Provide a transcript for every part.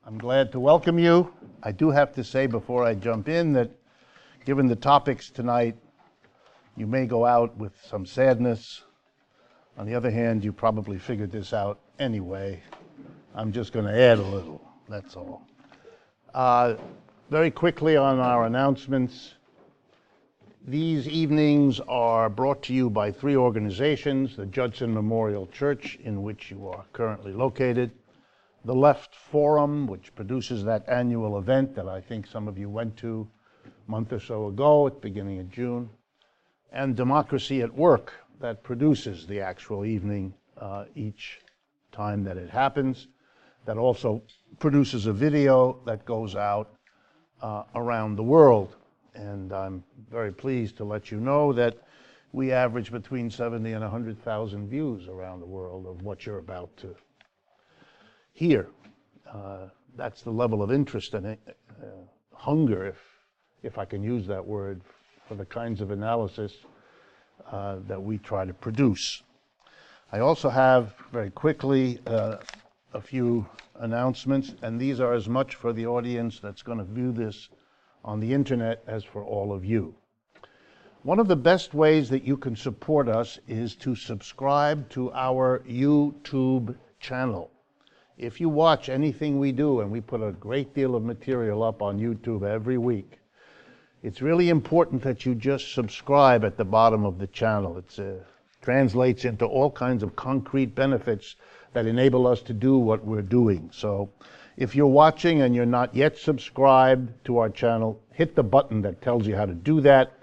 I'm glad to welcome you. I do have to say before I jump in that given the topics tonight, you may go out with some sadness. On the other hand, you probably figured this out anyway. I'm just going to add a little, that's all. Very quickly on our announcements. These evenings are brought to you by three organizations: the Judson Memorial Church, in which you are currently located, the Left Forum, which produces that annual event that I think some of you went to a month or so ago at the beginning of June, and Democracy at Work, that produces the actual evening each time that it happens, that also produces a video that goes out around the world. And I'm very pleased to let you know that we average between 70 and 100,000 views around the world of what you're about to hear. That's the level of interest and hunger, if I can use that word, for the kinds of analysis that we try to produce. I also have, very quickly, a few announcements, and these are as much for the audience that's going to view this on the internet as for all of you. One of the best ways that you can support us is to subscribe to our YouTube channel. If you watch anything we do, and we put a great deal of material up on YouTube every week, it's really important that you just subscribe at the bottom of the channel. It translates into all kinds of concrete benefits that enable us to do what we're doing. So if you're watching and you're not yet subscribed to our channel, hit the button that tells you how to do that,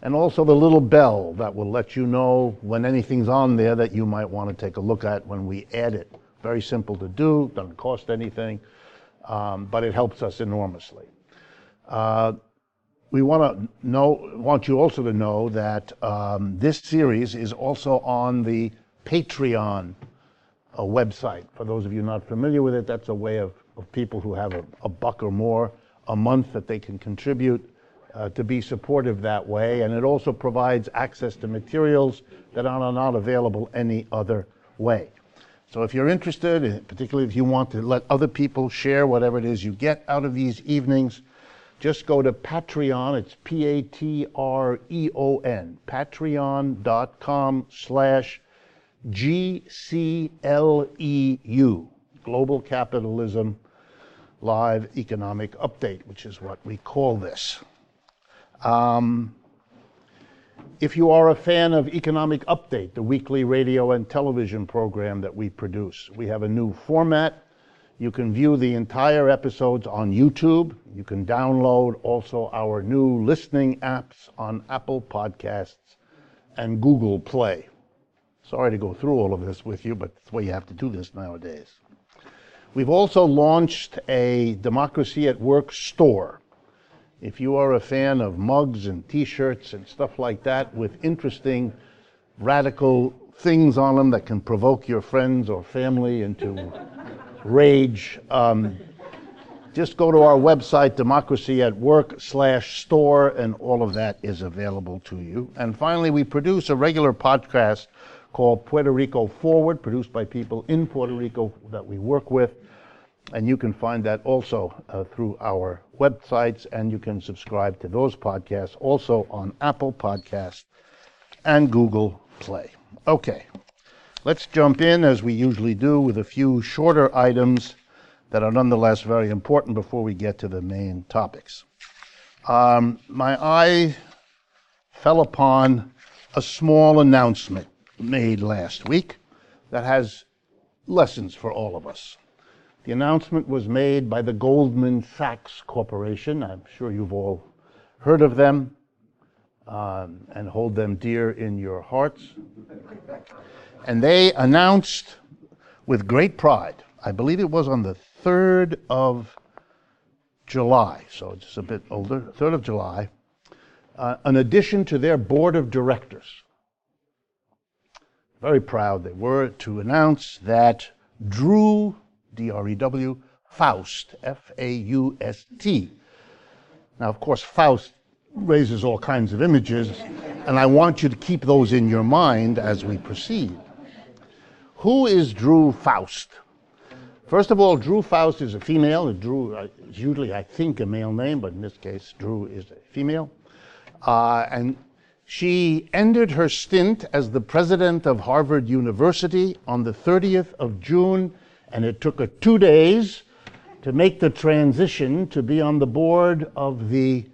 and also the little bell that will let you know when anything's on there that you might want to take a look at when we add it. Very simple to do, doesn't cost anything, but it helps us enormously. We want you also to know that this series is also on the Patreon website. For those of you not familiar with it, that's a way of people who have a buck or more a month that they can contribute to be supportive that way. And it also provides access to materials that are not available any other way. So if you're interested, particularly if you want to let other people share whatever it is you get out of these evenings, just go to Patreon. It's Patreon, patreon.com/GCLEU, Global Capitalism Live Economic Update, which is what we call this. If you are a fan of Economic Update, the weekly radio and television program that we produce, we have a new format. You can view the entire episodes on YouTube. You can download also our new listening apps on Apple Podcasts and Google Play. Sorry to go through all of this with you, but it's the way you have to do this nowadays. We've also launched a Democracy at Work store. If you are a fan of mugs and t-shirts and stuff like that with interesting, radical things on them that can provoke your friends or family into rage, just go to our website, democracyatwork.store, and all of that is available to you. And finally, we produce a regular podcast called Puerto Rico Forward, produced by people in Puerto Rico that we work with. And you can find that also through our websites, and you can subscribe to those podcasts also on Apple Podcasts and Google Play. Okay, let's jump in, as we usually do, with a few shorter items that are nonetheless very important before we get to the main topics. My eye fell upon a small announcement made last week that has lessons for all of us. The announcement was made by the Goldman Sachs Corporation. I'm sure you've all heard of them and hold them dear in your hearts. And they announced with great pride, I believe it was on the 3rd of July, so it's a bit older, 3rd of July, an addition to their board of directors. Very proud they were to announce that Drew, D-R-E-W, Faust, F-A-U-S-T. Now, of course, Faust raises all kinds of images, and I want you to keep those in your mind as we proceed. Who is Drew Faust? First of all, Drew Faust is a female. Drew is usually, I think, a male name, but in this case, Drew is a female. And she ended her stint as the president of Harvard University on the 30th of June, and it took her 2 days to make the transition to be on the board of the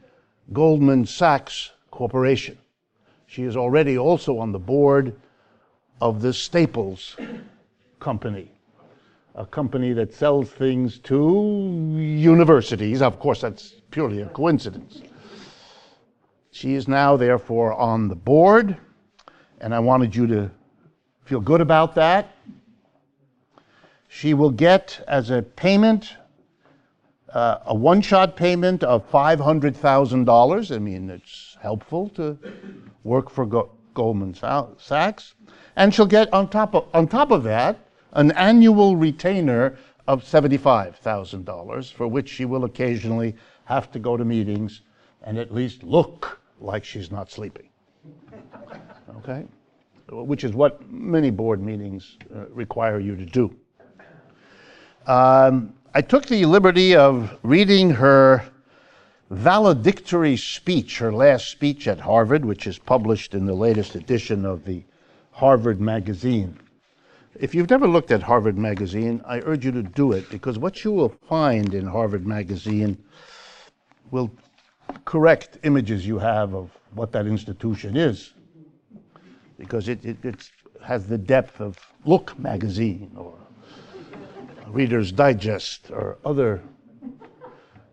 Goldman Sachs Corporation. She is already also on the board of the Staples Company, a company that sells things to universities. Of course, that's purely a coincidence. She is now, therefore, on the board, and I wanted you to feel good about that. She will get, as a payment, a one-shot payment of $500,000. I mean, it's helpful to work for Goldman Sachs. And she'll get, on top of that, an annual retainer of $75,000, for which she will occasionally have to go to meetings and at least look like she's not sleeping. Okay? Which is what many board meetings require you to do. I took the liberty of reading her valedictory speech, her last speech at Harvard, which is published in the latest edition of the Harvard Magazine. If you've never looked at Harvard Magazine, I urge you to do it, because what you will find in Harvard Magazine will correct images you have of what that institution is, because it has the depth of Look magazine or Reader's Digest or other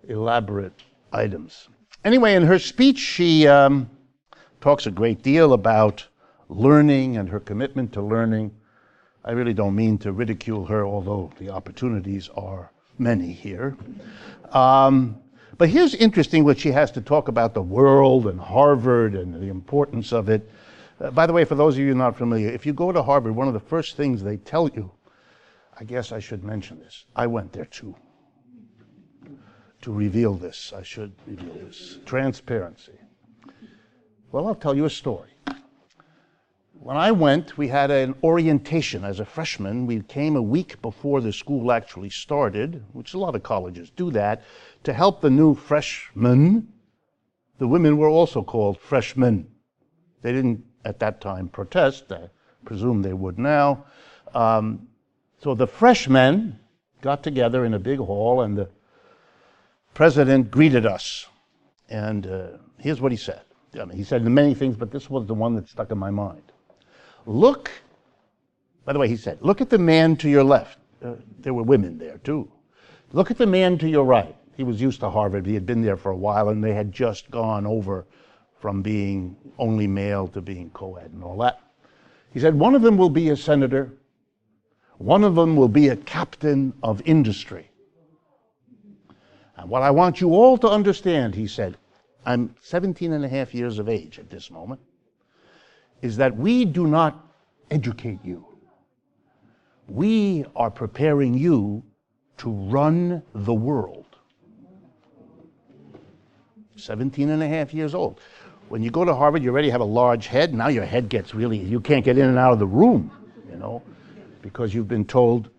elaborate items. Anyway, in her speech, she talks a great deal about learning and her commitment to learning. I really don't mean to ridicule her, although the opportunities are many here. But here's interesting what she has to talk about the world and Harvard and the importance of it. By the way, for those of you not familiar, if you go to Harvard, one of the first things they tell you, I guess I should mention this. I went there too. To reveal this, I should reveal this. Transparency. Well, I'll tell you a story. When I went, we had an orientation as a freshman. We came a week before the school actually started, which a lot of colleges do that, to help the new freshmen. The women were also called freshmen. They didn't at that time protest. I presume they would now. So the freshmen got together in a big hall, and the president greeted us. And here's what he said. I mean, he said many things, but this was the one that stuck in my mind. Look, by the way, he said, look at the man to your left. There were women there, too. Look at the man to your right. He was used to Harvard. He had been there for a while, and they had just gone over from being only male to being co-ed and all that. He said, one of them will be a senator. One of them will be a captain of industry. And what I want you all to understand, he said, I'm 17 and a half years of age at this moment, is that we do not educate you. We are preparing you to run the world. 17 and a half years old. When you go to Harvard, you already have a large head. Now your head gets really, you can't get in and out of the room, you know, because you've been told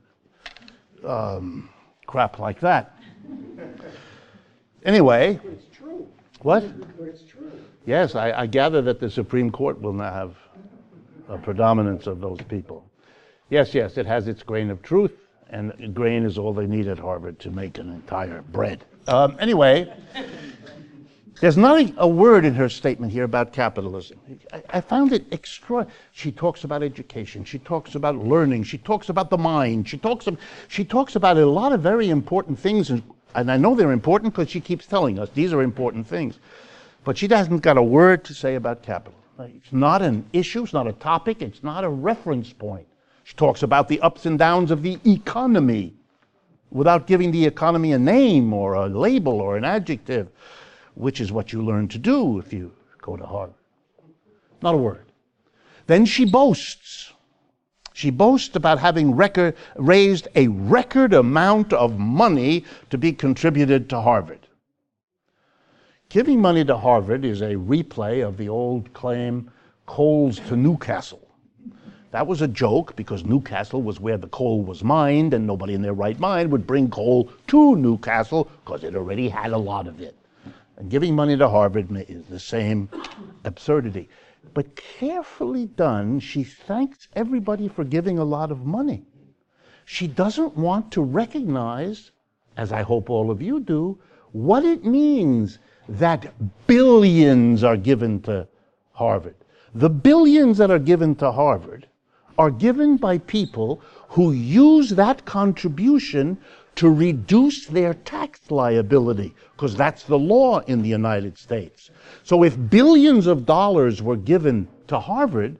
crap like that. Anyway. It's true. What? But it's true. Yes, I gather that the Supreme Court will now have a predominance of those people. Yes, it has its grain of truth, and grain is all they need at Harvard to make an entire bread. Anyway, there's not a word in her statement here about capitalism. I found it extraordinary. She talks about education. She talks about learning. She talks about the mind. She talks about a lot of very important things, and I know they're important because she keeps telling us these are important things. But she hasn't got a word to say about capital. It's not an issue. It's not a topic. It's not a reference point. She talks about the ups and downs of the economy without giving the economy a name or a label or an adjective, which is what you learn to do if you go to Harvard. Not a word. Then she boasts. She boasts about having raised a record amount of money to be contributed to Harvard. Giving money to Harvard is a replay of the old claim, coals to Newcastle. That was a joke because Newcastle was where the coal was mined, and nobody in their right mind would bring coal to Newcastle because it already had a lot of it. And giving money to Harvard is the same absurdity. But carefully done, she thanks everybody for giving a lot of money. She doesn't want to recognize, as I hope all of you do, what it means that billions are given to Harvard. The billions that are given to Harvard are given by people who use that contribution to reduce their tax liability, because that's the law in the United States. So if billions of dollars were given to Harvard,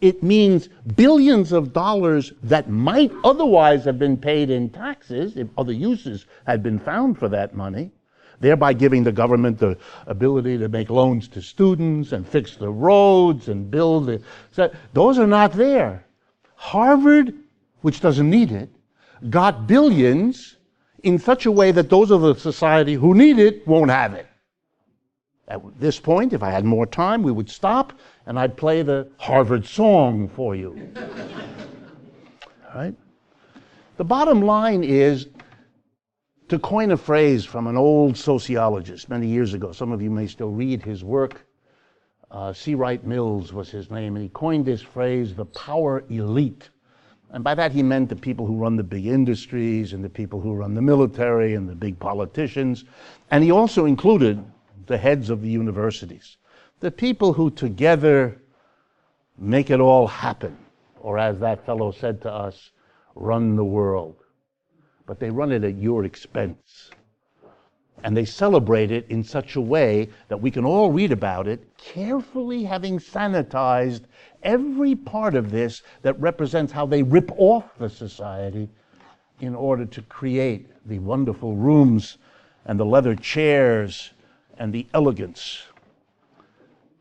it means billions of dollars that might otherwise have been paid in taxes if other uses had been found for that money, thereby giving the government the ability to make loans to students and fix the roads and build it. So those are not there. Harvard, which doesn't need it, got billions in such a way that those of the society who need it won't have it. At this point, if I had more time, we would stop and I'd play the Harvard song for you. All right? The bottom line is, to coin a phrase from an old sociologist many years ago, some of you may still read his work, C. Wright Mills was his name, and he coined this phrase, the power elite. And by that he meant the people who run the big industries and the people who run the military and the big politicians. And he also included the heads of the universities, the people who together make it all happen, or as that fellow said to us, run the world. But they run it at your expense. And they celebrate it in such a way that we can all read about it, carefully having sanitized every part of this that represents how they rip off the society in order to create the wonderful rooms and the leather chairs and the elegance.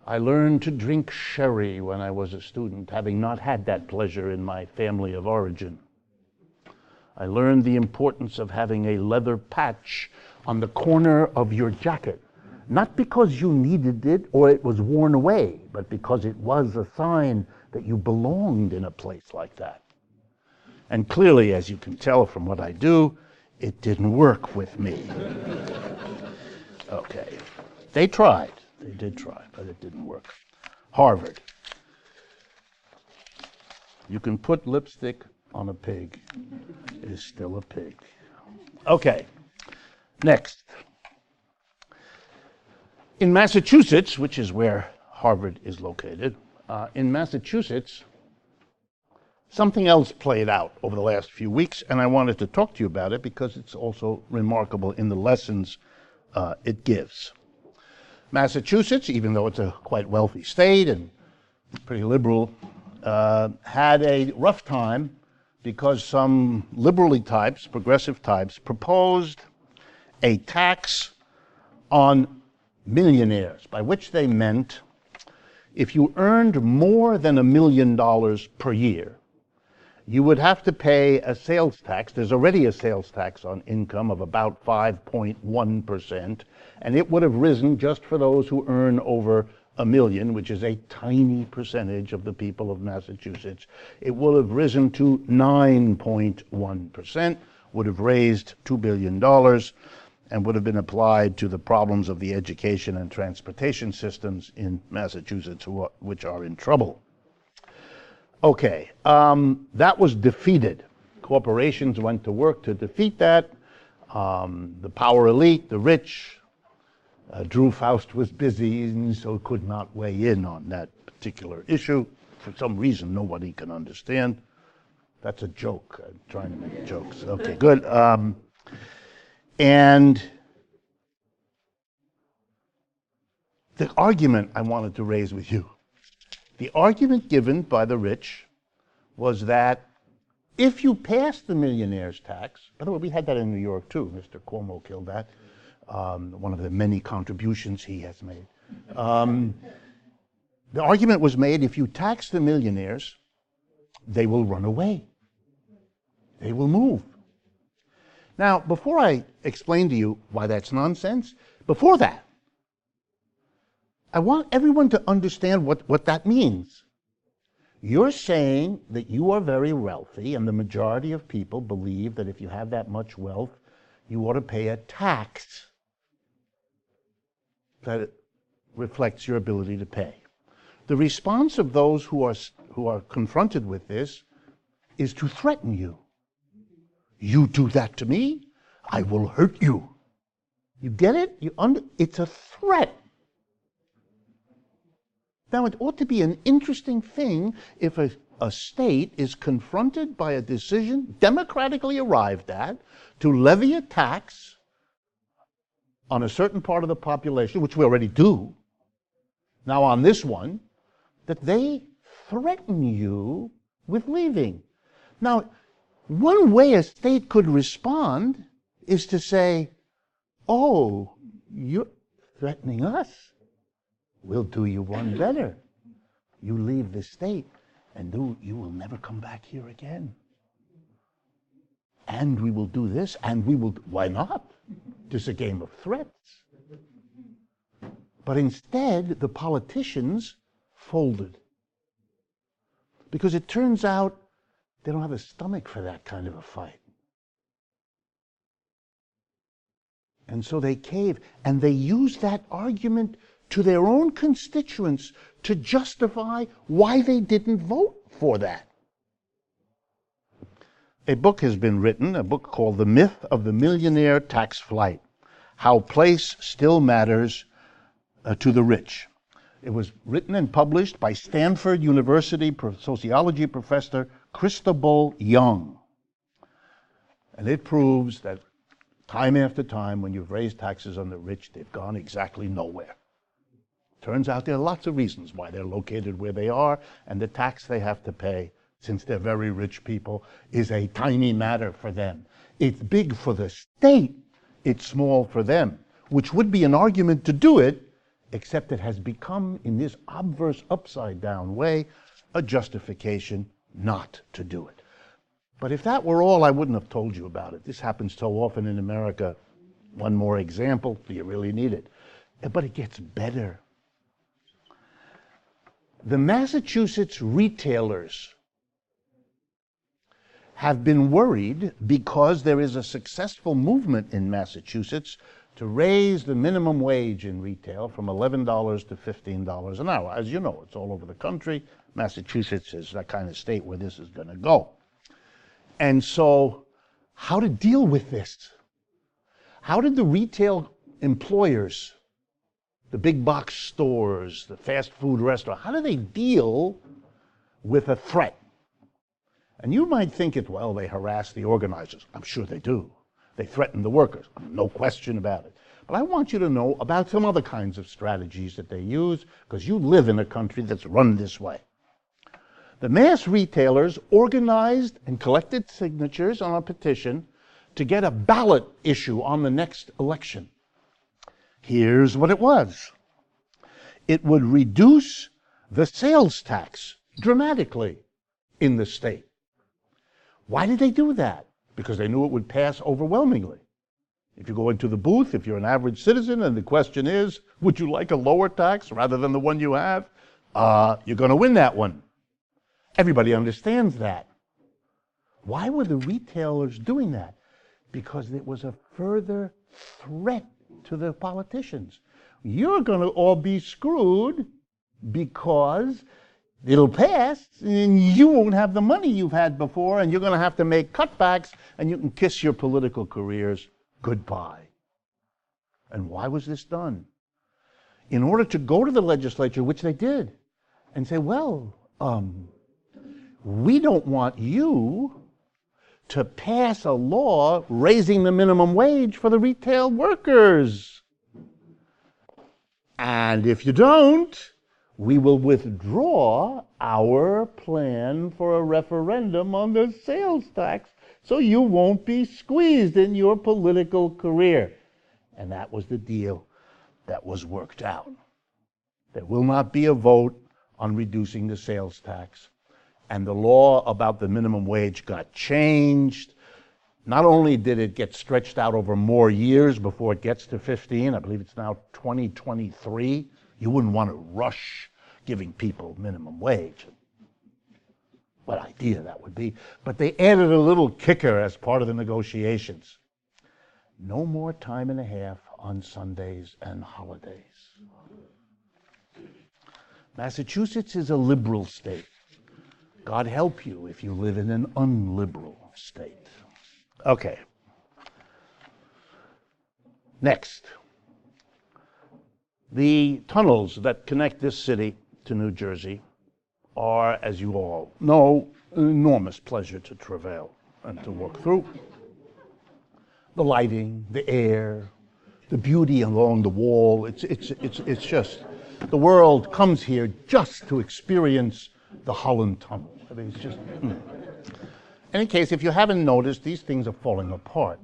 I learned to drink sherry when I was a student, having not had that pleasure in my family of origin. I learned the importance of having a leather patch on the corner of your jacket, not because you needed it or it was worn away, but because it was a sign that you belonged in a place like that. And clearly, as you can tell from what I do, it didn't work with me. Okay. They tried. They did try, but it didn't work. Harvard. You can put lipstick on a pig. It is still a pig. Okay. Next. In Massachusetts, which is where Harvard is located, in Massachusetts, something else played out over the last few weeks, and I wanted to talk to you about it because it's also remarkable in the lessons it gives. Massachusetts, even though it's a quite wealthy state and pretty liberal, had a rough time because some liberally types, progressive types, proposed a tax on millionaires, by which they meant if you earned more than $1 million per year, you would have to pay a sales tax. There's already a sales tax on income of about 5.1%, and it would have risen just for those who earn over $1 million, which is a tiny percentage of the people of Massachusetts. It will have risen to 9.1%, would have raised $2 billion, and would have been applied to the problems of the education and transportation systems in Massachusetts, which are in trouble. Okay, that was defeated. Corporations went to work to defeat that. The power elite, the rich, Drew Faust was busy and so could not weigh in on that particular issue. For some reason nobody can understand. That's a joke. I'm trying to make jokes. Okay, good. And the argument I wanted to raise with you, the argument given by the rich was that if you pass the millionaire's tax, by the way, we had that in New York too, Mr. Cuomo killed that, one of the many contributions he has made. The argument was made, if you tax the millionaires, they will run away. They will move. Now, before I explain to you why that's nonsense, before that, I want everyone to understand what that means. You're saying that you are very wealthy, and the majority of people believe that if you have that much wealth, you ought to pay a tax that reflects your ability to pay. The response of those who are confronted with this is to threaten you. You do that to me, I will hurt you. You get it? It's a threat. Now, it ought to be an interesting thing if a state is confronted by a decision democratically arrived at to levy a tax on a certain part of the population, which we already do, now on this one, that they threaten you with leaving. Now, one way a state could respond is to say, oh, you're threatening us. We'll do you one better. You leave the state, and you will never come back here again. And we will do this, and we will... Why not? It's a game of threats. But instead, the politicians folded. Because it turns out they don't have a stomach for that kind of a fight. And so they cave, and they use that argument to their own constituents to justify why they didn't vote for that. A book has been written, a book called The Myth of the Millionaire Tax Flight, How Place Still Matters to the Rich. It was written and published by Stanford University sociology professor Christabel Young. And it proves that time after time, when you've raised taxes on the rich, they've gone exactly nowhere. Turns out there are lots of reasons why they're located where they are, and the tax they have to pay, since they're very rich people, is a tiny matter for them. It's big for the state, it's small for them, which would be an argument to do it, except it has become, in this obverse, upside-down way, a justification not to do it. But if that were all, I wouldn't have told you about it. This happens so often in America. One more example, do you really need it? But it gets better. The Massachusetts retailers have been worried because there is a successful movement in Massachusetts to raise the minimum wage in retail from $11 to $15 an hour. As you know, it's all over the country. Massachusetts is that kind of state where this is going to go. And so, how to deal with this? How did the retail employers, the big box stores, the fast food restaurant, how do they deal with a threat? And you might think well, they harass the organizers. I'm sure they do. They threaten the workers, no question about it. But I want you to know about some other kinds of strategies that they use, because you live in a country that's run this way. The mass retailers organized and collected signatures on a petition to get a ballot issue on the next election. Here's what it was. It would reduce the sales tax dramatically in the state. Why did they do that? Because they knew it would pass overwhelmingly. If you go into the booth, if you're an average citizen, and the question is, would you like a lower tax rather than the one you have? You're going to win that one. Everybody understands that. Why were the retailers doing that? Because it was a further threat to the politicians. You're going to all be screwed because it'll pass and you won't have the money you've had before, and you're going to have to make cutbacks, and you can kiss your political careers goodbye. And why was this done? In order to go to the legislature, which they did, and say, well, we don't want you to pass a law raising the minimum wage for the retail workers. And if you don't, we will withdraw our plan for a referendum on the sales tax so you won't be squeezed in your political career. And that was the deal that was worked out. There will not be a vote on reducing the sales tax. And the law about the minimum wage got changed. Not only did it get stretched out over more years before it gets to 15, I believe it's now 2023. You wouldn't want to rush giving people minimum wage. what idea that would be, but they added a little kicker as part of the negotiations. No more time and a half on Sundays and holidays. Massachusetts is a liberal state. God help you if you live in an unliberal state. Okay. Next. The tunnels that connect this city to New Jersey are, as you all know, an enormous pleasure to travail and to work through. The lighting, the air, the beauty along the wall, it's just, the world comes here just to experience the Holland Tunnel. I mean, it's just, In any case, if you haven't noticed, these things are falling apart.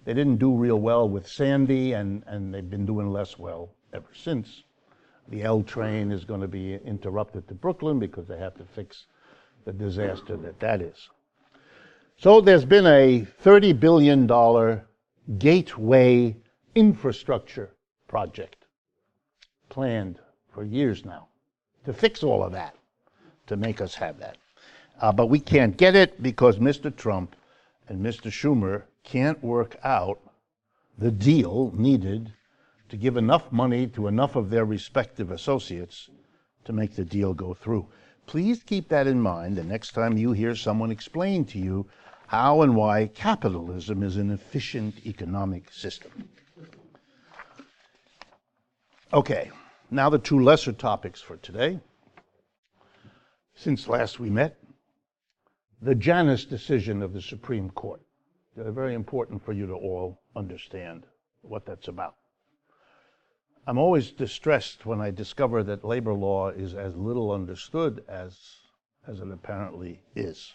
They didn't do real well with Sandy, and they've been doing less well ever since. The L train is going to be interrupted to Brooklyn because they have to fix the disaster that is. So there's been a $30 billion gateway infrastructure project planned for years now to fix all of that, to make us have that. But we can't get it because Mr. Trump and Mr. Schumer can't work out the deal needed to give enough money to enough of their respective associates to make the deal go through. Please keep that in mind the next time you hear someone explain to you how and why capitalism is an efficient economic system. Okay, now the two lesser topics for today. Since last we met, the Janus decision of the Supreme Court. They're very important for you to all understand what that's about. I'm always distressed when I discover that labor law is as little understood as it apparently is.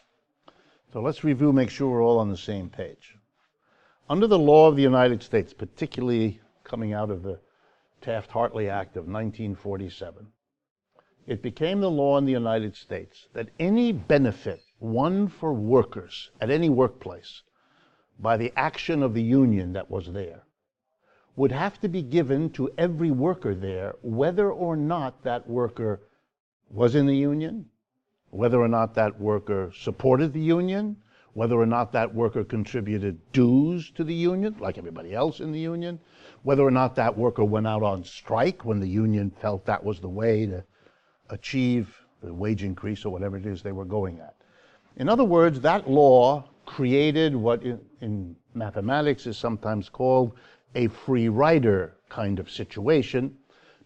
So let's review, make sure we're all on the same page. Under the law of the United States, particularly coming out of the Taft-Hartley Act of 1947, it became the law in the United States that any benefit won for workers at any workplace by the action of the union that was there would have to be given to every worker there, whether or not that worker was in the union, whether or not that worker supported the union, whether or not that worker contributed dues to the union, like everybody else in the union, whether or not that worker went out on strike when the union felt that was the way to achieve the wage increase or whatever it is they were going at. In other words, that law created what in mathematics is sometimes called a free rider kind of situation,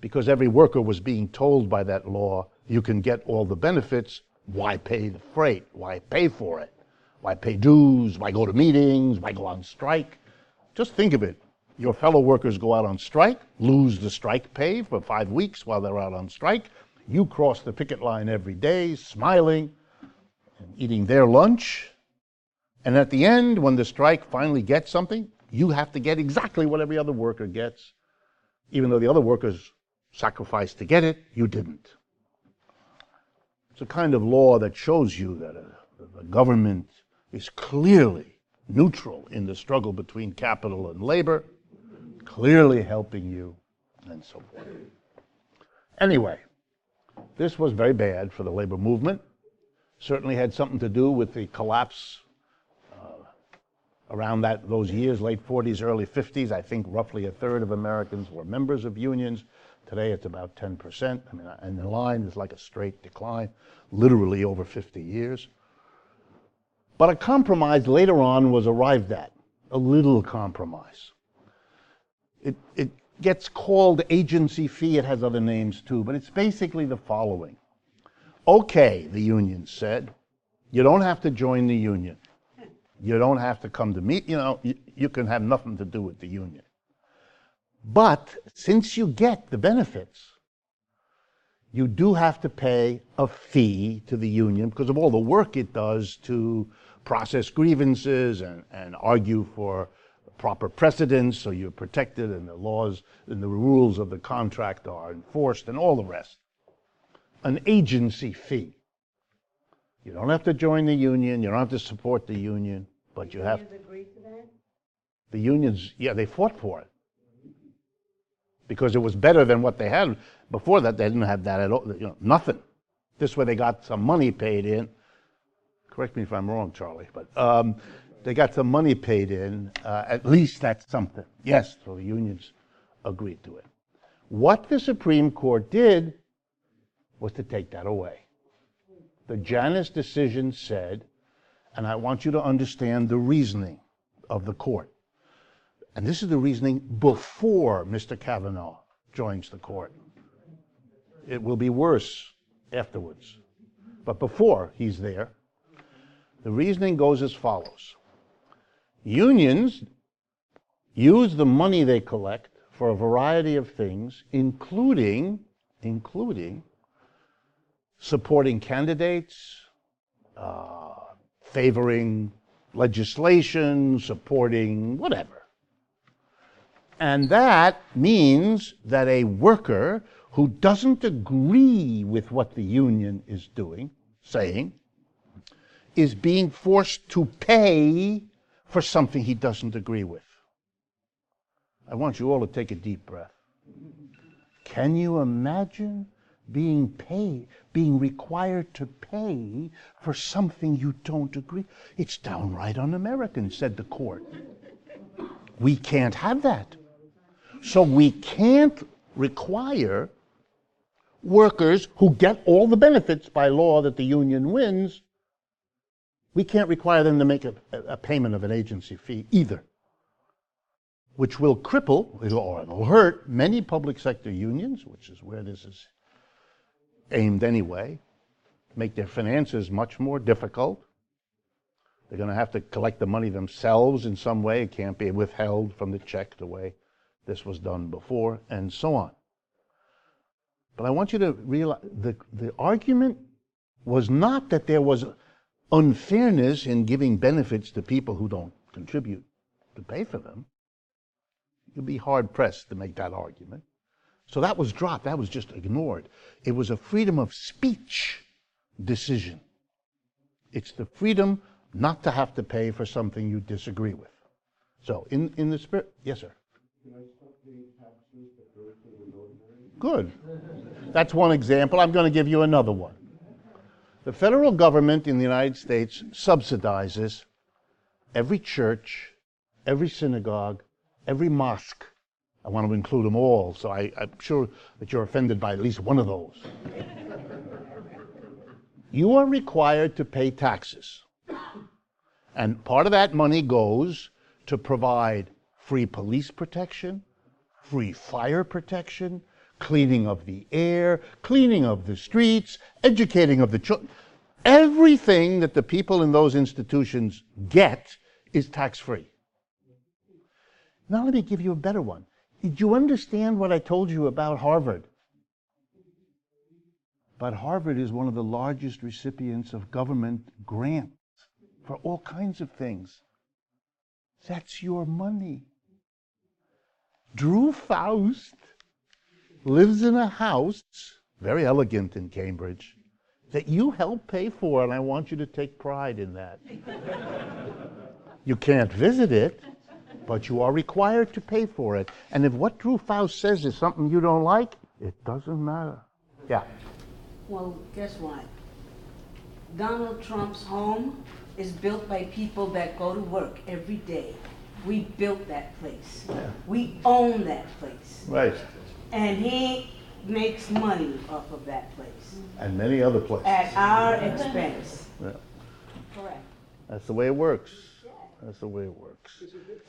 because every worker was being told by that law, you can get all the benefits, why pay the freight? Why pay for it? Why pay dues? Why go to meetings? Why go on strike? Just think of it. Your fellow workers go out on strike, lose the strike pay for 5 weeks while they're out on strike. You cross the picket line every day, smiling and eating their lunch. And at the end, when the strike finally gets something, you have to get exactly what every other worker gets. Even though the other workers sacrificed to get it, you didn't. It's a kind of law that shows you that the government is clearly neutral in the struggle between capital and labor, clearly helping you, and so forth. Anyway, this was very bad for the labor movement. Certainly had something to do with the collapse around those years, late 40s, early 50s. I think roughly a third of Americans were members of unions. Today it's about 10%. I mean, and the line is like a straight decline, literally over 50 years. But a compromise later on was arrived at, a little compromise. It gets called agency fee. It has other names too, but it's basically the following. Okay, the union said, you don't have to join the union. You don't have to come to meet, you can have nothing to do with the union. But since you get the benefits, you do have to pay a fee to the union because of all the work it does to process grievances and argue for proper precedence so you're protected and the laws and the rules of the contract are enforced and all the rest. An agency fee. You don't have to join the union, you don't have to support the union, but you have... The unions agreed to that? The unions, yeah, they fought for it. Because it was better than what they had. Before that, they didn't have that at all, nothing. This way they got some money paid in, Correct me if I'm wrong, Charlie, but they got some money paid in. At least that's something. Yes, so the unions agreed to it. What the Supreme Court did was to take that away. The Janus decision said, and I want you to understand the reasoning of the court. And this is the reasoning before Mr. Kavanaugh joins the court. It will be worse afterwards. But before he's there, the reasoning goes as follows. Unions use the money they collect for a variety of things, including supporting candidates, favoring legislation, supporting whatever. And that means that a worker who doesn't agree with what the union is saying, is being forced to pay for something he doesn't agree with. I want you all to take a deep breath. Can you imagine being required to pay for something you don't agree? It's downright un-American, said the court. We can't have that. So we can't require workers who get all the benefits by law that the union wins, we can't require them to make a payment of an agency fee either, which will cripple, or it'll hurt, many public sector unions, which is where this is aimed anyway, make their finances much more difficult. They're going to have to collect the money themselves in some way. It can't be withheld from the check the way this was done before, and so on. But I want you to realize the argument was not that there was unfairness in giving benefits to people who don't contribute to pay for them. You'd be hard-pressed to make that argument. So that was dropped. That was just ignored. It was a freedom of speech decision. It's the freedom not to have to pay for something you disagree with. So in the spirit, yes, sir. Can I stop paying taxes that go to the military? Good. That's one example. I'm going to give you another one. The federal government in the United States subsidizes every church, every synagogue, every mosque. I want to include them all, so I'm sure that you're offended by at least one of those. You are required to pay taxes. And part of that money goes to provide free police protection, free fire protection, cleaning of the air, cleaning of the streets, educating of the children. Everything that the people in those institutions get is tax-free. Now let me give you a better one. Did you understand what I told you about Harvard? But Harvard is one of the largest recipients of government grants for all kinds of things. That's your money. Drew Faust lives in a house, very elegant in Cambridge, that you help pay for, and I want you to take pride in that. You can't visit it, but you are required to pay for it. And if what Drew Faust says is something you don't like, it doesn't matter. Yeah. Well, guess what? Donald Trump's home is built by people that go to work every day. We built that place. Yeah. We own that place. Right. And he makes money off of that place. And many other places. At our expense. Yeah. Correct. That's the way it works. That's the way it works.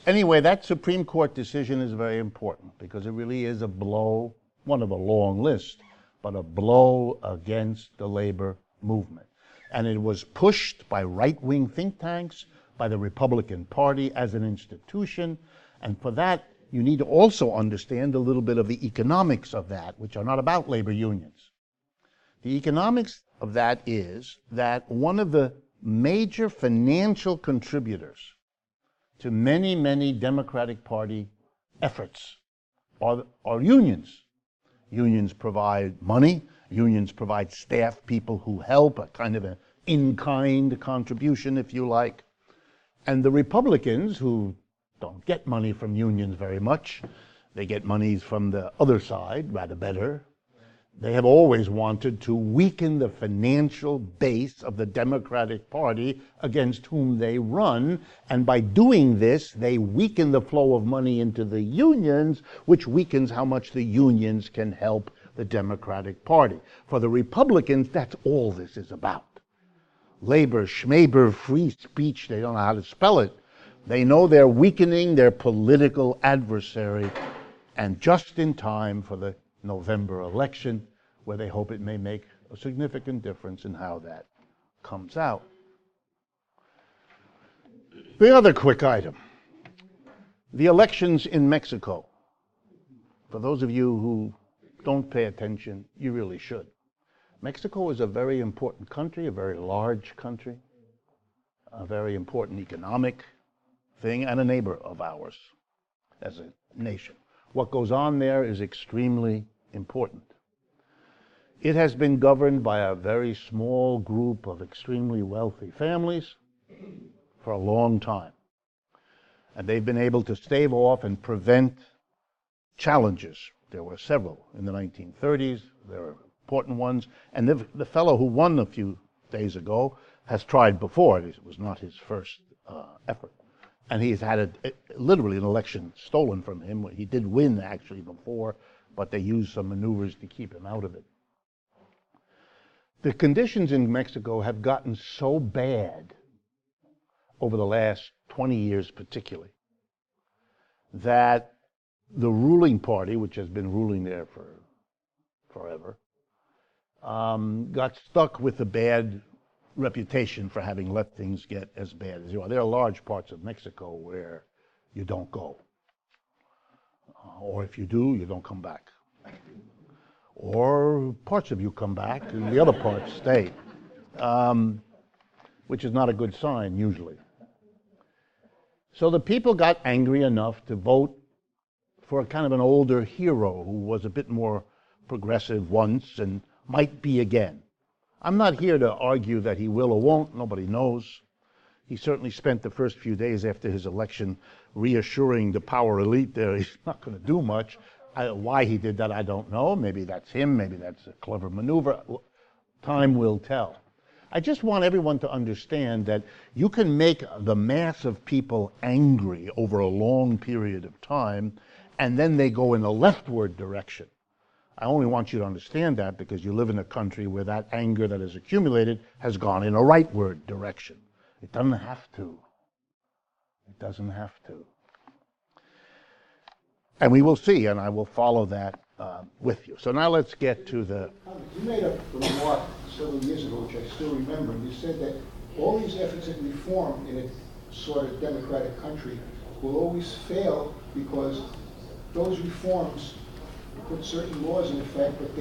Anyway, that Supreme Court decision is very important because it really is a blow, one of a long list, but a blow against the labor movement. And it was pushed by right-wing think tanks, by the Republican Party as an institution, and for that, you need to also understand a little bit of the economics of that, which are not about labor unions. The economics of that is that one of the major financial contributors to many, many Democratic Party efforts are unions. Unions provide money. Unions provide staff people who help, a kind of an in-kind contribution, if you like. And the Republicans, who don't get money from unions very much, they get monies from the other side, rather better, They have always wanted to weaken the financial base of the Democratic Party against whom they run, and by doing this, they weaken the flow of money into the unions, which weakens how much the unions can help the Democratic Party. For the Republicans, that's all this is about. Labor, schmaber, free speech, they don't know how to spell it. They know they're weakening their political adversary, and just in time for the November election, where they hope it may make a significant difference in how that comes out. The other quick item, the elections in Mexico. For those of you who don't pay attention, you really should. Mexico is a very important country, a very large country, a very important economic thing, and a neighbor of ours as a nation. What goes on there is extremely important. It has been governed by a very small group of extremely wealthy families for a long time. And they've been able to stave off and prevent challenges. There were several in the 1930s. There were important ones. And the fellow who won a few days ago has tried before. It was not his first effort. And he's had literally an election stolen from him. He did win actually before, but they used some maneuvers to keep him out of it. The conditions in Mexico have gotten so bad over the last 20 years particularly, that the ruling party, which has been ruling there for forever, got stuck with a bad reputation for having let things get as bad as they are. There are large parts of Mexico where you don't go. Or if you do, you don't come back. Or parts of you come back and the other parts stay, which is not a good sign usually. So the people got angry enough to vote for a kind of an older hero who was a bit more progressive once and might be again. I'm not here to argue that he will or won't, nobody knows. He certainly spent the first few days after his election reassuring the power elite there he's not going to do much. Why he did that, I don't know. Maybe that's him, maybe that's a clever maneuver. Time will tell. I just want everyone to understand that you can make the mass of people angry over a long period of time, and then they go in a leftward direction. I only want you to understand that because you live in a country where that anger that is accumulated has gone in a rightward direction. It doesn't have to. It doesn't have to. And we will see, and I will follow that with you. So now let's get to the... You made a remark several years ago, which I still remember. You said that all these efforts at reform in a sort of democratic country will always fail because those reforms put certain laws in effect, but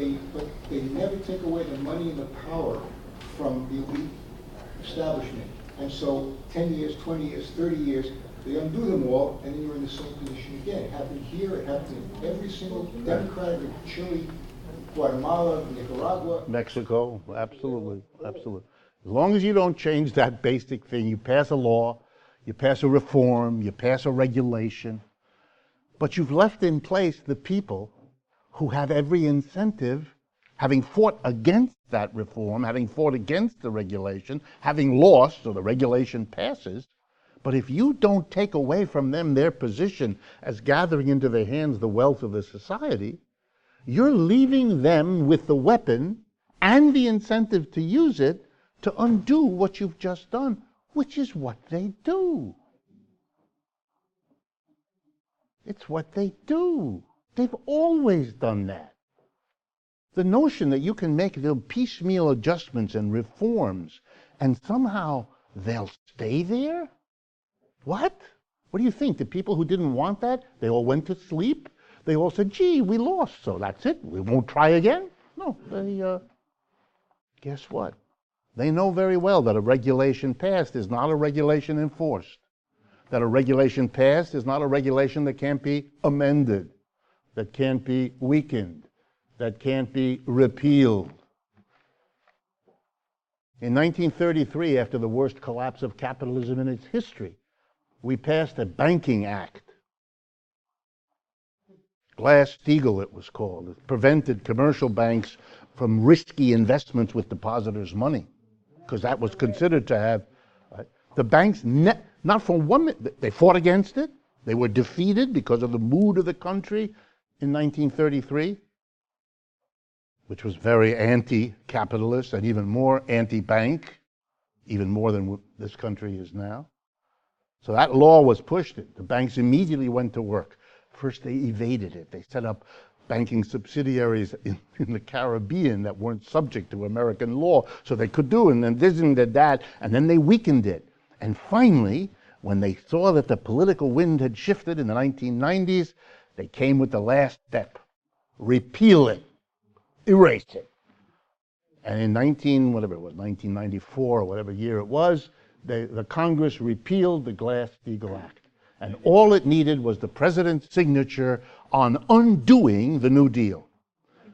they never take away the money and the power from the elite establishment. And so 10 years, 20 years, 30 years, they undo them all, and then you're in the same position again. It happened here, it happened in every single democratic, Chile, Guatemala, Nicaragua. Mexico, absolutely, absolutely. As long as you don't change that basic thing, you pass a law, you pass a reform, you pass a regulation, but you've left in place the people who have every incentive, having fought against that reform, having fought against the regulation, having lost, so the regulation passes. But if you don't take away from them their position as gathering into their hands the wealth of the society, you're leaving them with the weapon and the incentive to use it to undo what you've just done, which is what they do. It's what they do. They've always done that. The notion that you can make the piecemeal adjustments and reforms and somehow they'll stay there? What? What do you think? The people who didn't want that, they all went to sleep? They all said, gee, we lost, so that's it. We won't try again? No, they, guess what? They know very well that a regulation passed is not a regulation enforced. That a regulation passed is not a regulation that can't be amended, that can't be weakened, that can't be repealed. In 1933, after the worst collapse of capitalism in its history, we passed a banking act Glass-Steagall, it was called. It prevented commercial banks from risky investments with depositors' money, because that was considered to have, the banks, not for 1 minute, they fought against it. They were defeated because of the mood of the country in 1933, which was very anti-capitalist and even more anti-bank, even more than this country is now. So that law was pushed. The banks immediately went to work. First, they evaded it. They set up banking subsidiaries in the Caribbean that weren't subject to American law, so they could do it, and then this and that, and then they weakened it. And finally, when they saw that the political wind had shifted in the 1990s, they came with the last step: repeal it, erase it. And in 1994 or whatever year it was, the Congress repealed the Glass-Steagall Act. And all it needed was the president's signature on undoing the New Deal.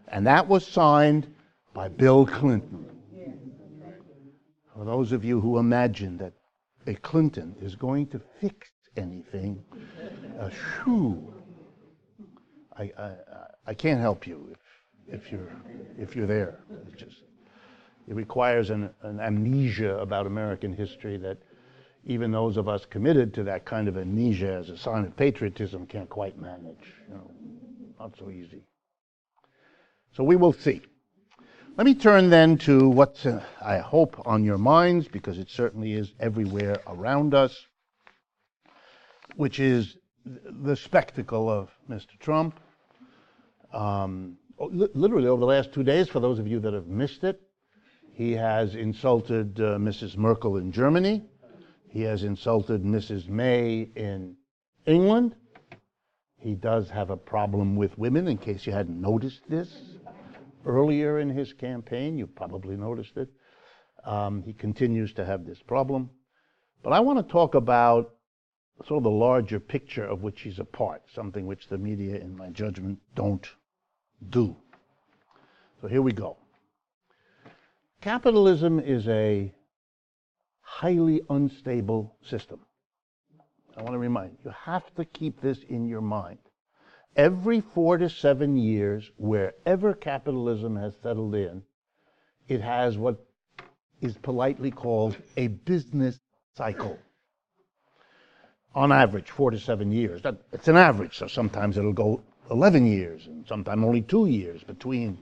And that was signed by Bill Clinton. For those of you who imagine that a Clinton is going to fix anything, I can't help you if you're there. It requires an amnesia about American history that even those of us committed to that kind of amnesia as a sign of patriotism can't quite manage. Not so easy. So we will see. Let me turn then to what's, I hope, on your minds, because it certainly is everywhere around us, which is the spectacle of Mr. Trump. Literally over the last 2 days, for those of you that have missed it, he has insulted Mrs. Merkel in Germany. He has insulted Mrs. May in England. He does have a problem with women, in case you hadn't noticed this. Earlier in his campaign, you probably noticed it. He continues to have this problem. But I want to talk about sort of the larger picture of which he's a part, something which the media, in my judgment, don't do. So here we go. Capitalism is a highly unstable system. I want to remind you, you have to keep this in your mind. Every 4 to 7 years, wherever capitalism has settled in, it has what is politely called a business cycle. On average, 4 to 7 years. It's an average, so sometimes it'll go 11 years, and sometimes only 2 years between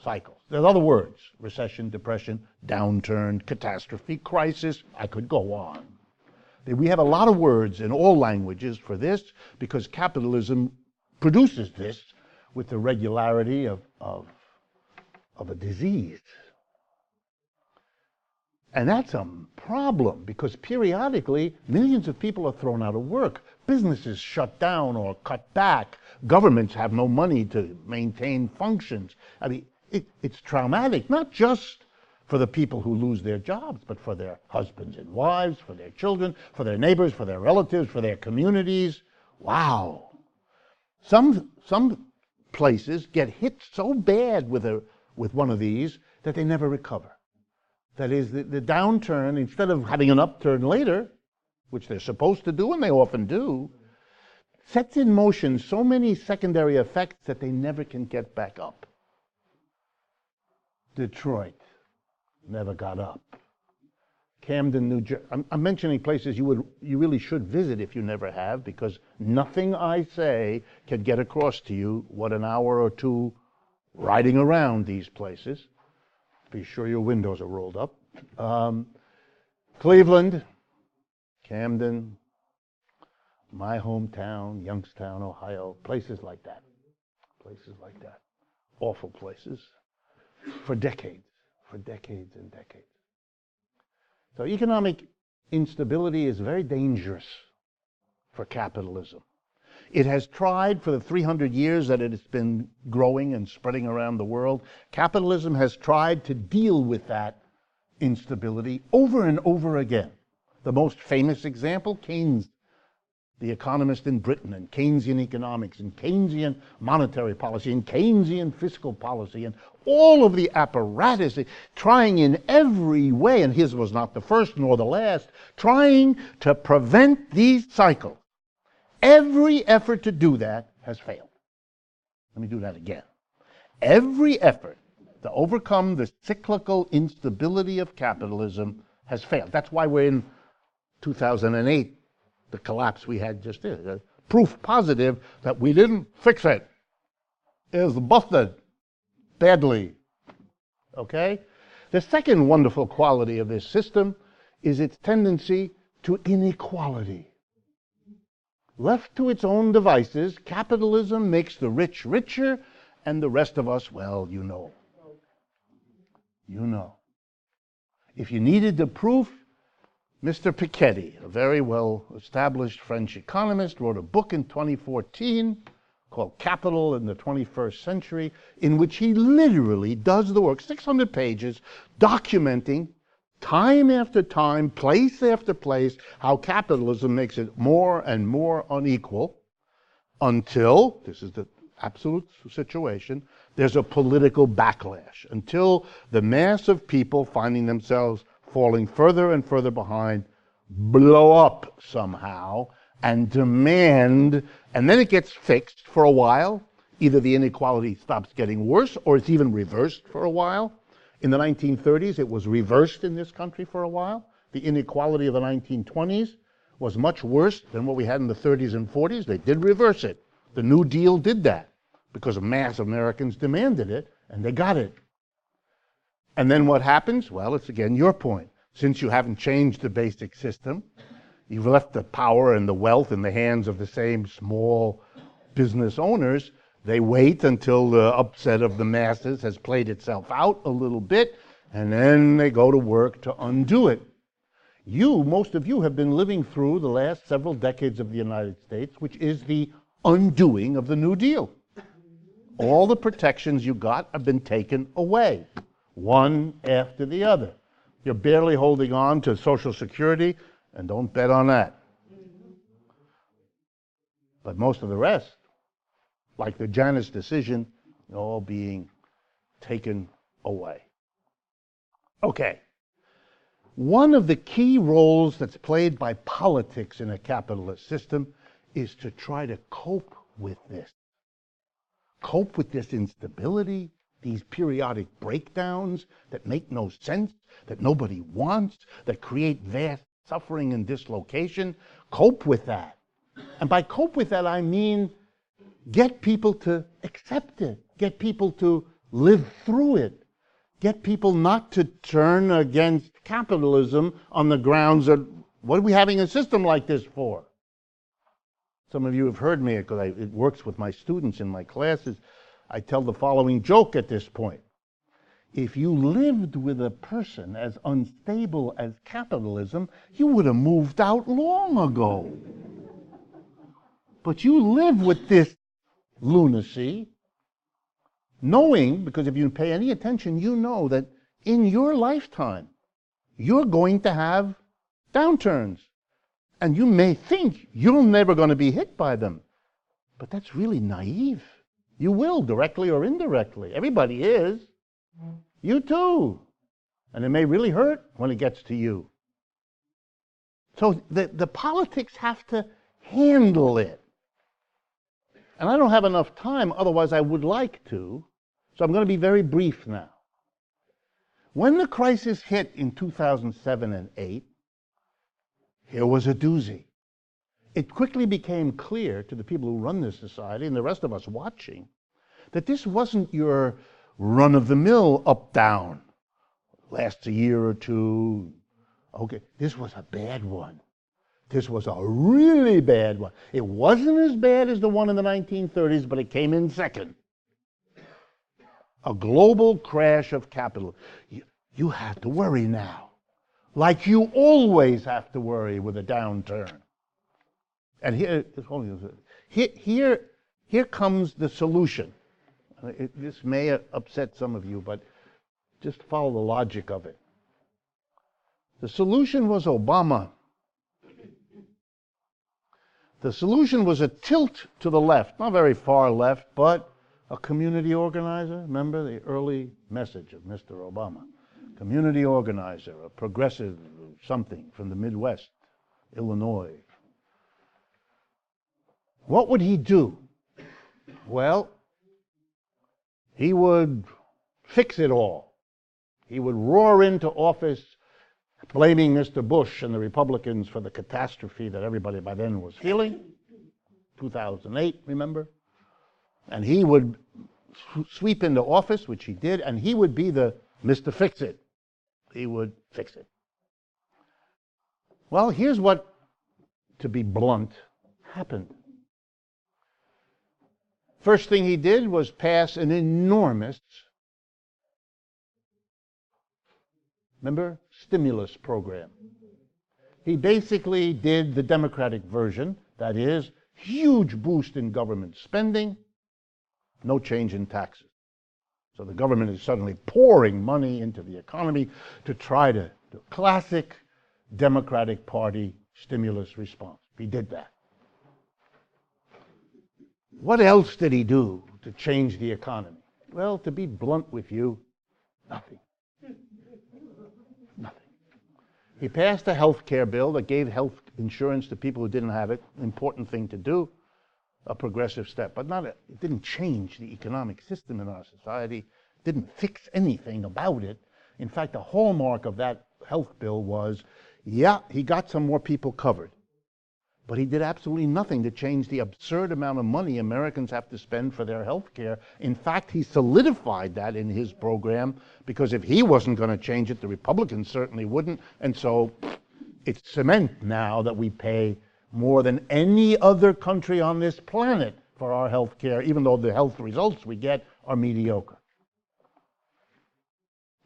cycles. There's other words: recession, depression, downturn, catastrophe, crisis. I could go on. We have a lot of words in all languages for this because capitalism produces this with the regularity of a disease. And that's a problem because periodically millions of people are thrown out of work. Businesses shut down or cut back. Governments have no money to maintain functions. I mean, it's traumatic, not just for the people who lose their jobs, but for their husbands and wives, for their children, for their neighbors, for their relatives, for their communities. Wow. Some places get hit so bad with one of these that they never recover. That is, the downturn, instead of having an upturn later, which they're supposed to do, and they often do, sets in motion so many secondary effects that they never can get back up. Detroit never got up. Camden, New Jersey. I'm mentioning places you really should visit if you never have, because nothing I say can get across to you what an hour or two riding around these places. Be sure your windows are rolled up. Cleveland, Camden, my hometown, Youngstown, Ohio, places like that. Places like that. Awful places for decades and decades. So economic instability is very dangerous for capitalism. It has tried for the 300 years that it has been growing and spreading around the world. Capitalism has tried to deal with that instability over and over again. The most famous example, Keynes, the economist in Britain, and Keynesian economics, and Keynesian monetary policy, and Keynesian fiscal policy, and all of the apparatus, trying in every way, and his was not the first nor the last, trying to prevent these cycles. Every effort to do that has failed. Let me do that again. Every effort to overcome the cyclical instability of capitalism has failed. That's why we're in 2008, the collapse we had just there. Proof positive that we didn't fix it. It was busted badly. Okay? The second wonderful quality of this system is its tendency to inequality. Left to its own devices, capitalism makes the rich richer, and the rest of us, well, you know. You know. If you needed the proof, Mr. Piketty, a very well-established French economist, wrote a book in 2014 called Capital in the 21st Century, in which he literally does the work, 600 pages, documenting time after time, place after place, how capitalism makes it more and more unequal until, this is the absolute situation, there's a political backlash, until the mass of people finding themselves falling further and further behind blow up somehow and demand, and then it gets fixed for a while. Either the inequality stops getting worse or it's even reversed for a while. In the 1930s, it was reversed in this country for a while. The inequality of the 1920s was much worse than what we had in the 30s and 40s. They did reverse it. The New Deal did that because mass Americans demanded it, and they got it. And then what happens? Well, it's again your point. Since you haven't changed the basic system, you've left the power and the wealth in the hands of the same small business owners. They wait until the upset of the masses has played itself out a little bit, and then they go to work to undo it. Most of you have been living through the last several decades of the United States, which is the undoing of the New Deal. All the protections you got have been taken away, one after the other. You're barely holding on to Social Security, and don't bet on that. But most of the rest, like the Janus decision, all being taken away. Okay. One of the key roles that's played by politics in a capitalist system is to try to cope with this. Cope with this instability, these periodic breakdowns that make no sense, that nobody wants, that create vast suffering and dislocation. Cope with that. And by cope with that, I mean get people to accept it, get people to live through it, get people not to turn against capitalism on the grounds of, what are we having a system like this for? Some of you have heard me, because it works with my students in my classes. I tell the following joke at this point. If you lived with a person as unstable as capitalism, you would have moved out long ago. But you live with this lunacy, knowing, because if you pay any attention, you know that in your lifetime, you're going to have downturns. And you may think you're never going to be hit by them. But that's really naive. You will, directly or indirectly. Everybody is. You too. And it may really hurt when it gets to you. So the politics have to handle it. And I don't have enough time, otherwise I would like to. So I'm going to be very brief now. When the crisis hit in 2007 and 8, here was a doozy. It quickly became clear to the people who run this society and the rest of us watching that this wasn't your run-of-the-mill up-down. Lasts a year or two. Okay, this was a bad one. This was a really bad one. It wasn't as bad as the one in the 1930s, but it came in second. A global crash of capital. You have to worry now, like you always have to worry with a downturn. And here comes the solution. This may upset some of you, but just follow the logic of it. The solution was Obama. The solution was a tilt to the left, not very far left, but a community organizer. Remember the early message of Mr. Obama? Community organizer, a progressive something from the Midwest, Illinois. What would he do? Well, He would fix it all. He would roar into office blaming Mr. Bush and the Republicans for the catastrophe that everybody by then was feeling. 2008, remember? And he would sweep into office, which he did, and he would be the Mr. Fix-It. He would fix it. Well, here's what, to be blunt, happened. First thing he did was pass an enormous, remember, stimulus program. He basically did the Democratic version, that is, huge boost in government spending, no change in taxes. So the government is suddenly pouring money into the economy to try to do classic Democratic Party stimulus response. He did that. What else did he do to change the economy? Well, to be blunt with you, nothing. Nothing. He passed a health care bill that gave health insurance to people who didn't have it. Important thing to do, a progressive step. But it didn't change the economic system in our society, didn't fix anything about it. In fact, the hallmark of that health bill was, yeah, he got some more people covered. But he did absolutely nothing to change the absurd amount of money Americans have to spend for their health care. In fact, he solidified that in his program, because if he wasn't going to change it, the Republicans certainly wouldn't. And so it's cement now that we pay more than any other country on this planet for our health care, even though the health results we get are mediocre.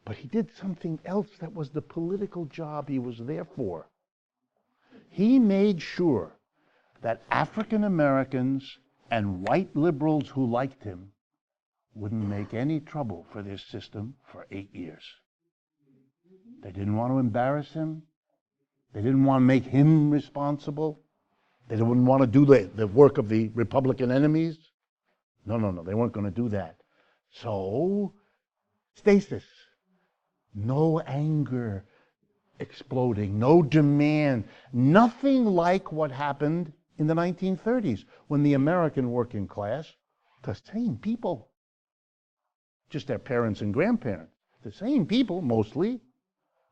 But he did something else that was the political job he was there for. He made sure that African Americans and white liberals who liked him wouldn't make any trouble for this system for 8 years. They didn't want to embarrass him. They didn't want to make him responsible. They didn't want to do the work of the Republican enemies. No, they weren't going to do that. So, stasis. No anger exploding, no demand, nothing like what happened in the 1930s when the American working class, the same people, just their parents and grandparents, the same people mostly,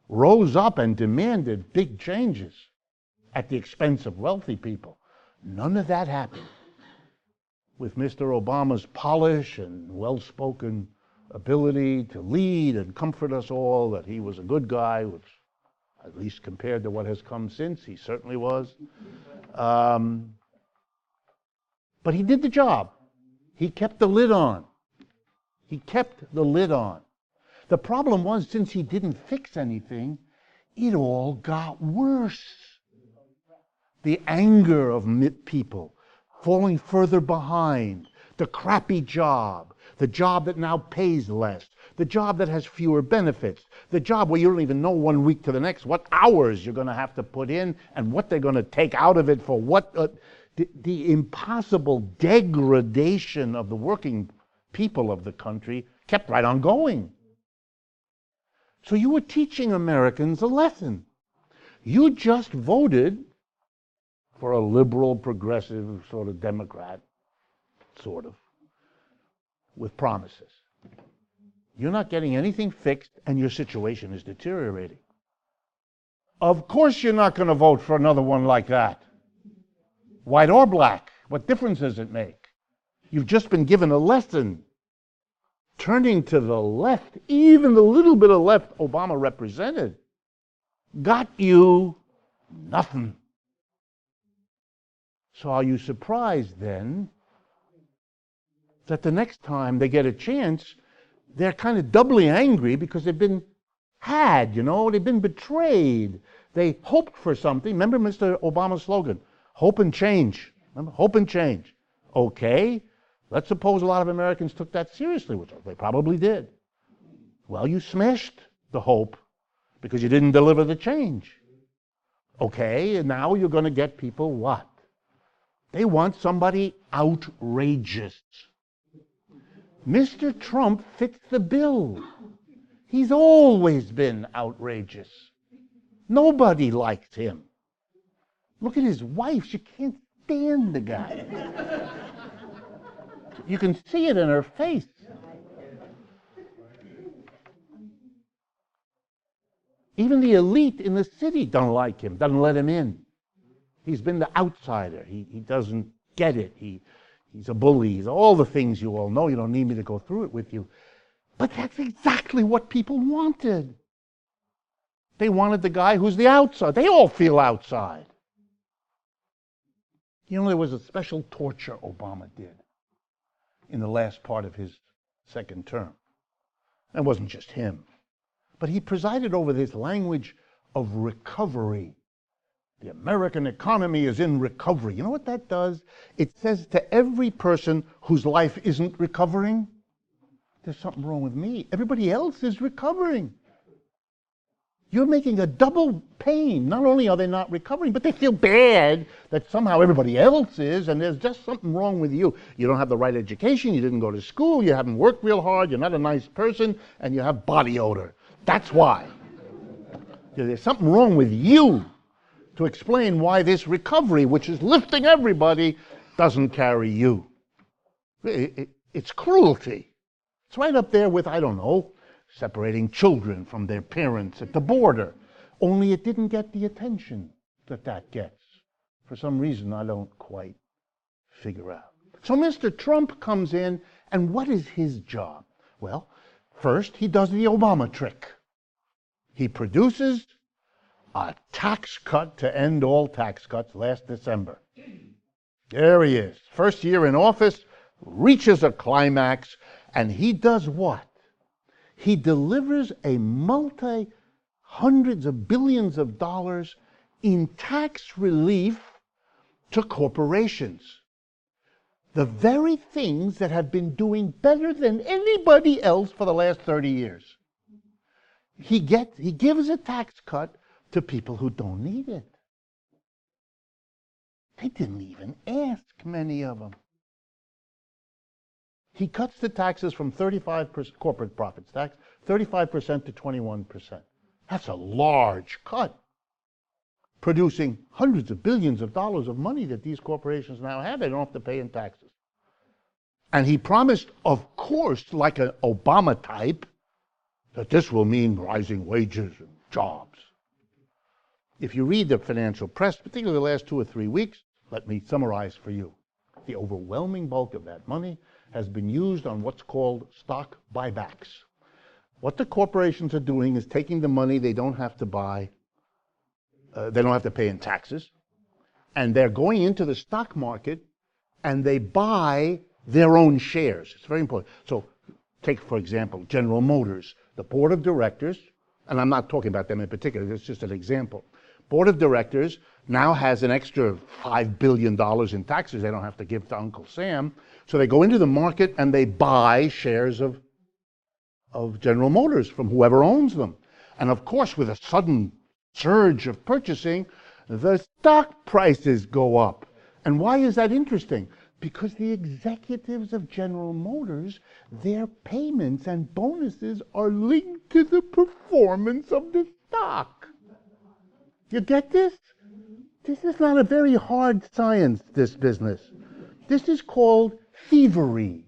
rose up and demanded big changes at the expense of wealthy people. None of that happened. With Mr. Obama's polish and well-spoken ability to lead and comfort us all that he was a good guy, which at least compared to what has come since, he certainly was. But he did the job. He kept the lid on. He kept the lid on. The problem was, since he didn't fix anything, it all got worse. The anger of people, falling further behind, the crappy job, the job that now pays less, the job that has fewer benefits, the job where you don't even know 1 week to the next what hours you're going to have to put in and what they're going to take out of it for what. The impossible degradation of the working people of the country kept right on going. So you were teaching Americans a lesson. You just voted for a liberal, progressive sort of Democrat, sort of, with promises. You're not getting anything fixed, and your situation is deteriorating. Of course you're not going to vote for another one like that. White or black, what difference does it make? You've just been given a lesson. Turning to the left, even the little bit of left Obama represented, got you nothing. So are you surprised then that the next time they get a chance, they're kind of doubly angry because they've been had, they've been betrayed. They hoped for something. Remember Mr. Obama's slogan, hope and change. Remember, hope and change. Okay, let's suppose a lot of Americans took that seriously, which they probably did. Well, you smashed the hope because you didn't deliver the change. Okay, and now you're going to get people what? They want somebody outrageous. Mr. Trump fits the bill. He's always been outrageous. Nobody likes him. Look at his wife. She can't stand the guy. You can see it in her face. Even the elite in the city don't like him, doesn't let him in. He's been the outsider. He doesn't get it. He's a bully. He's all the things you all know. You don't need me to go through it with you. But that's exactly what people wanted. They wanted the guy who's the outside. They all feel outside. You know, there was a special torture Obama did in the last part of his second term. It wasn't just him. But he presided over this language of recovery. The American economy is in recovery. You know what that does? It says to every person whose life isn't recovering, there's something wrong with me. Everybody else is recovering. You're making a double pain. Not only are they not recovering, but they feel bad that somehow everybody else is, and there's just something wrong with you. You don't have the right education, you didn't go to school, you haven't worked real hard, you're not a nice person, and you have body odor. That's why. There's something wrong with you to explain why this recovery, which is lifting everybody, doesn't carry you. It's cruelty. It's right up there with, I don't know, separating children from their parents at the border. Only it didn't get the attention that gets. For some reason I don't quite figure out. So Mr. Trump comes in, and what is his job? Well, first he does the Obama trick. He produces a tax cut to end all tax cuts last December. There he is. First year in office, reaches a climax, and he does what? He delivers a multi-hundreds of billions of dollars in tax relief to corporations. The very things that have been doing better than anybody else for the last 30 years. He gives a tax cut to people who don't need it. They didn't even ask, many of them. He cuts the taxes from 35%, corporate profits tax, 35% to 21%. That's a large cut, producing hundreds of billions of dollars of money that these corporations now have. They don't have to pay in taxes. And he promised, of course, like an Obama type, that this will mean rising wages and jobs. If you read the financial press, particularly the last 2 or 3 weeks, let me summarize for you. The overwhelming bulk of that money has been used on what's called stock buybacks. What the corporations are doing is taking the money they don't have to buy, they don't have to pay in taxes, and they're going into the stock market and they buy their own shares. It's very important. So take, for example, General Motors. The board of directors, and I'm not talking about them in particular, it's just an example. Board of directors now has an extra $5 billion in taxes they don't have to give to Uncle Sam. So they go into the market and they buy shares of General Motors from whoever owns them. And of course, with a sudden surge of purchasing, the stock prices go up. And why is that interesting? Because the executives of General Motors, their payments and bonuses are linked to the performance of the stock. You get this? This is not a very hard science, this business. This is called thievery.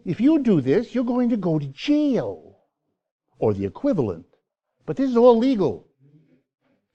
If you do this, you're going to go to jail, or the equivalent. But this is all legal.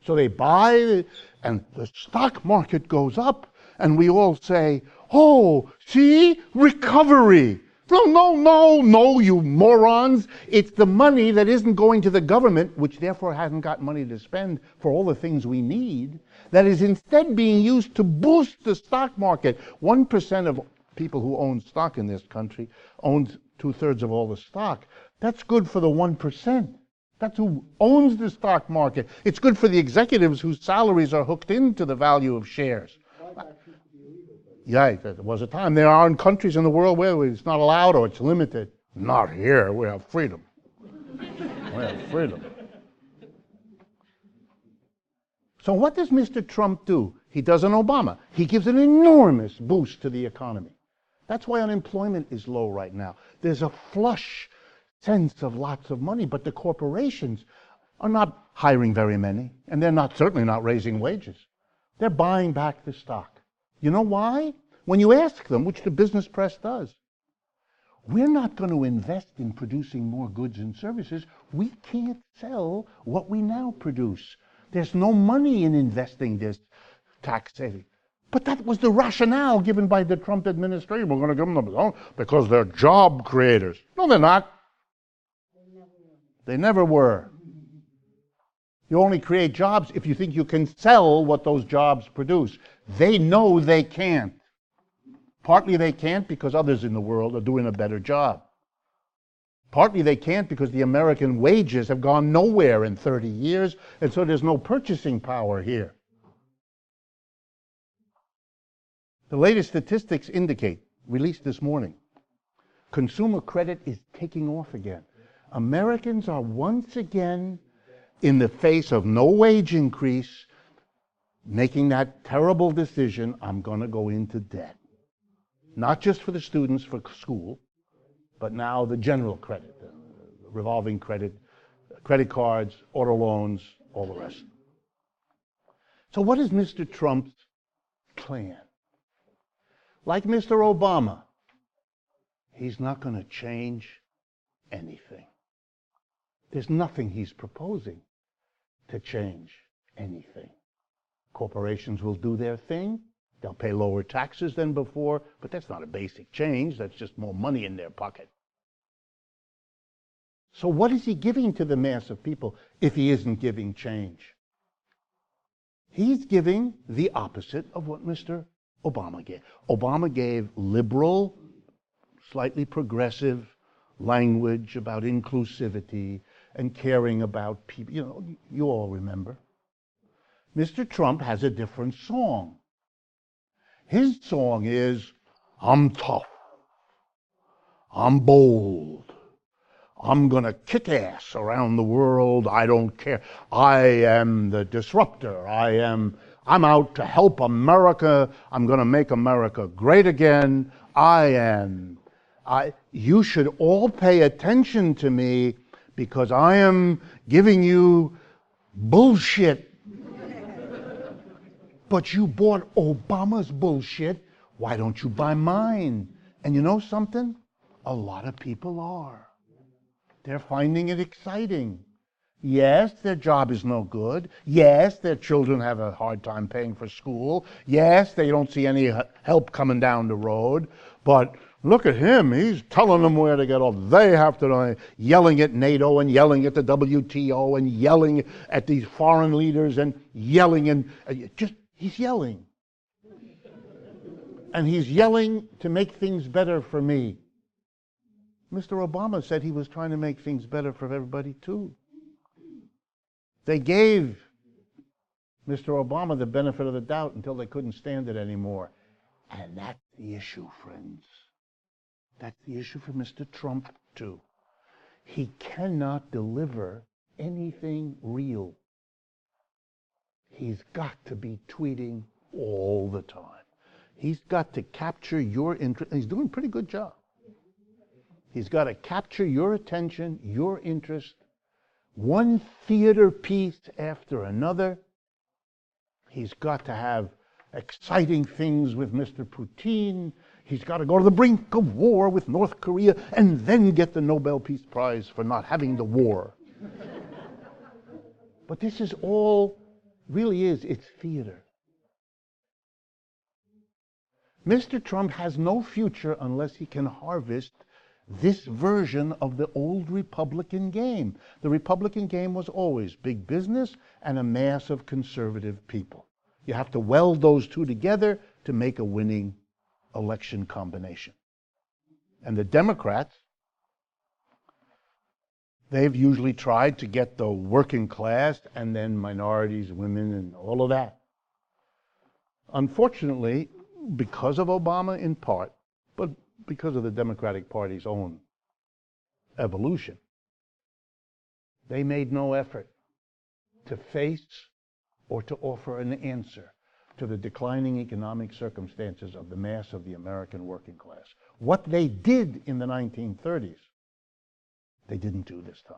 So they buy, and the stock market goes up, and we all say, oh, see, recovery. No, you morons. It's the money that isn't going to the government, which therefore hasn't got money to spend for all the things we need, that is instead being used to boost the stock market. 1% of people who own stock in this country owns 2/3 of all the stock. That's good for the 1%. That's who owns the stock market. It's good for the executives whose salaries are hooked into the value of shares. Yeah, there was a time. There are countries in the world where it's not allowed or it's limited. Not here. We have freedom. We have freedom. So what does Mr. Trump do? He does an Obama. He gives an enormous boost to the economy. That's why unemployment is low right now. There's a flush sense of lots of money, but the corporations are not hiring very many, and they're certainly not raising wages. They're buying back the stock. You know why? When you ask them, which the business press does, we're not going to invest in producing more goods and services. We can't sell what we now produce. There's no money in investing this tax saving. But that was the rationale given by the Trump administration. We're going to give them the loan because they're job creators. No, they're not. They never were. You only create jobs if you think you can sell what those jobs produce. They know they can't. Partly they can't because others in the world are doing a better job. Partly they can't because the American wages have gone nowhere in 30 years, and so there's no purchasing power here. The latest statistics indicate, released this morning, consumer credit is taking off again. Americans are once again, in the face of no wage increase, making that terrible decision, I'm going to go into debt. Not just for the students for school, but now the general credit, the revolving credit, credit cards, auto loans, all the rest. So what is Mr. Trump's plan? Like Mr. Obama, he's not going to change anything. There's nothing he's proposing to change anything. Corporations will do their thing. They'll pay lower taxes than before, but that's not a basic change. That's just more money in their pocket. So what is he giving to the mass of people if he isn't giving change? He's giving the opposite of what Mr. Obama gave. Obama gave liberal, slightly progressive language about inclusivity and caring about people. You know, you all remember. Mr. Trump has a different song. His song is, I'm tough, I'm bold, I'm going to kick ass around the world, I don't care. I am the disruptor, I'm out to help America, I'm going to make America great again, you should all pay attention to me because I am giving you bullshit. But you bought Obama's bullshit, why don't you buy mine? And you know something? A lot of people are. They're finding it exciting. Yes, their job is no good. Yes, their children have a hard time paying for school. Yes, they don't see any help coming down the road. But look at him, he's telling them where to get off. They have to, yelling at NATO and yelling at the WTO and yelling at these foreign leaders and yelling and he's yelling. And he's yelling to make things better for me. Mr. Obama said he was trying to make things better for everybody too. They gave Mr. Obama the benefit of the doubt until they couldn't stand it anymore. And that's the issue, friends. That's the issue for Mr. Trump too. He cannot deliver anything real. He's got to be tweeting all the time. He's got to capture your interest. He's doing a pretty good job. He's got to capture your attention, your interest, one theater piece after another. He's got to have exciting things with Mr. Putin. He's got to go to the brink of war with North Korea and then get the Nobel Peace Prize for not having the war. But this is all, really is, it's theater. Mr. Trump has no future unless he can harvest this version of the old Republican game. The Republican game was always big business and a mass of conservative people. You have to weld those two together to make a winning election combination. And the Democrats, they've usually tried to get the working class and then minorities, women, and all of that. Unfortunately, because of Obama in part, but because of the Democratic Party's own evolution, they made no effort to face or to offer an answer to the declining economic circumstances of the mass of the American working class. What they did in the 1930s, they didn't do this time.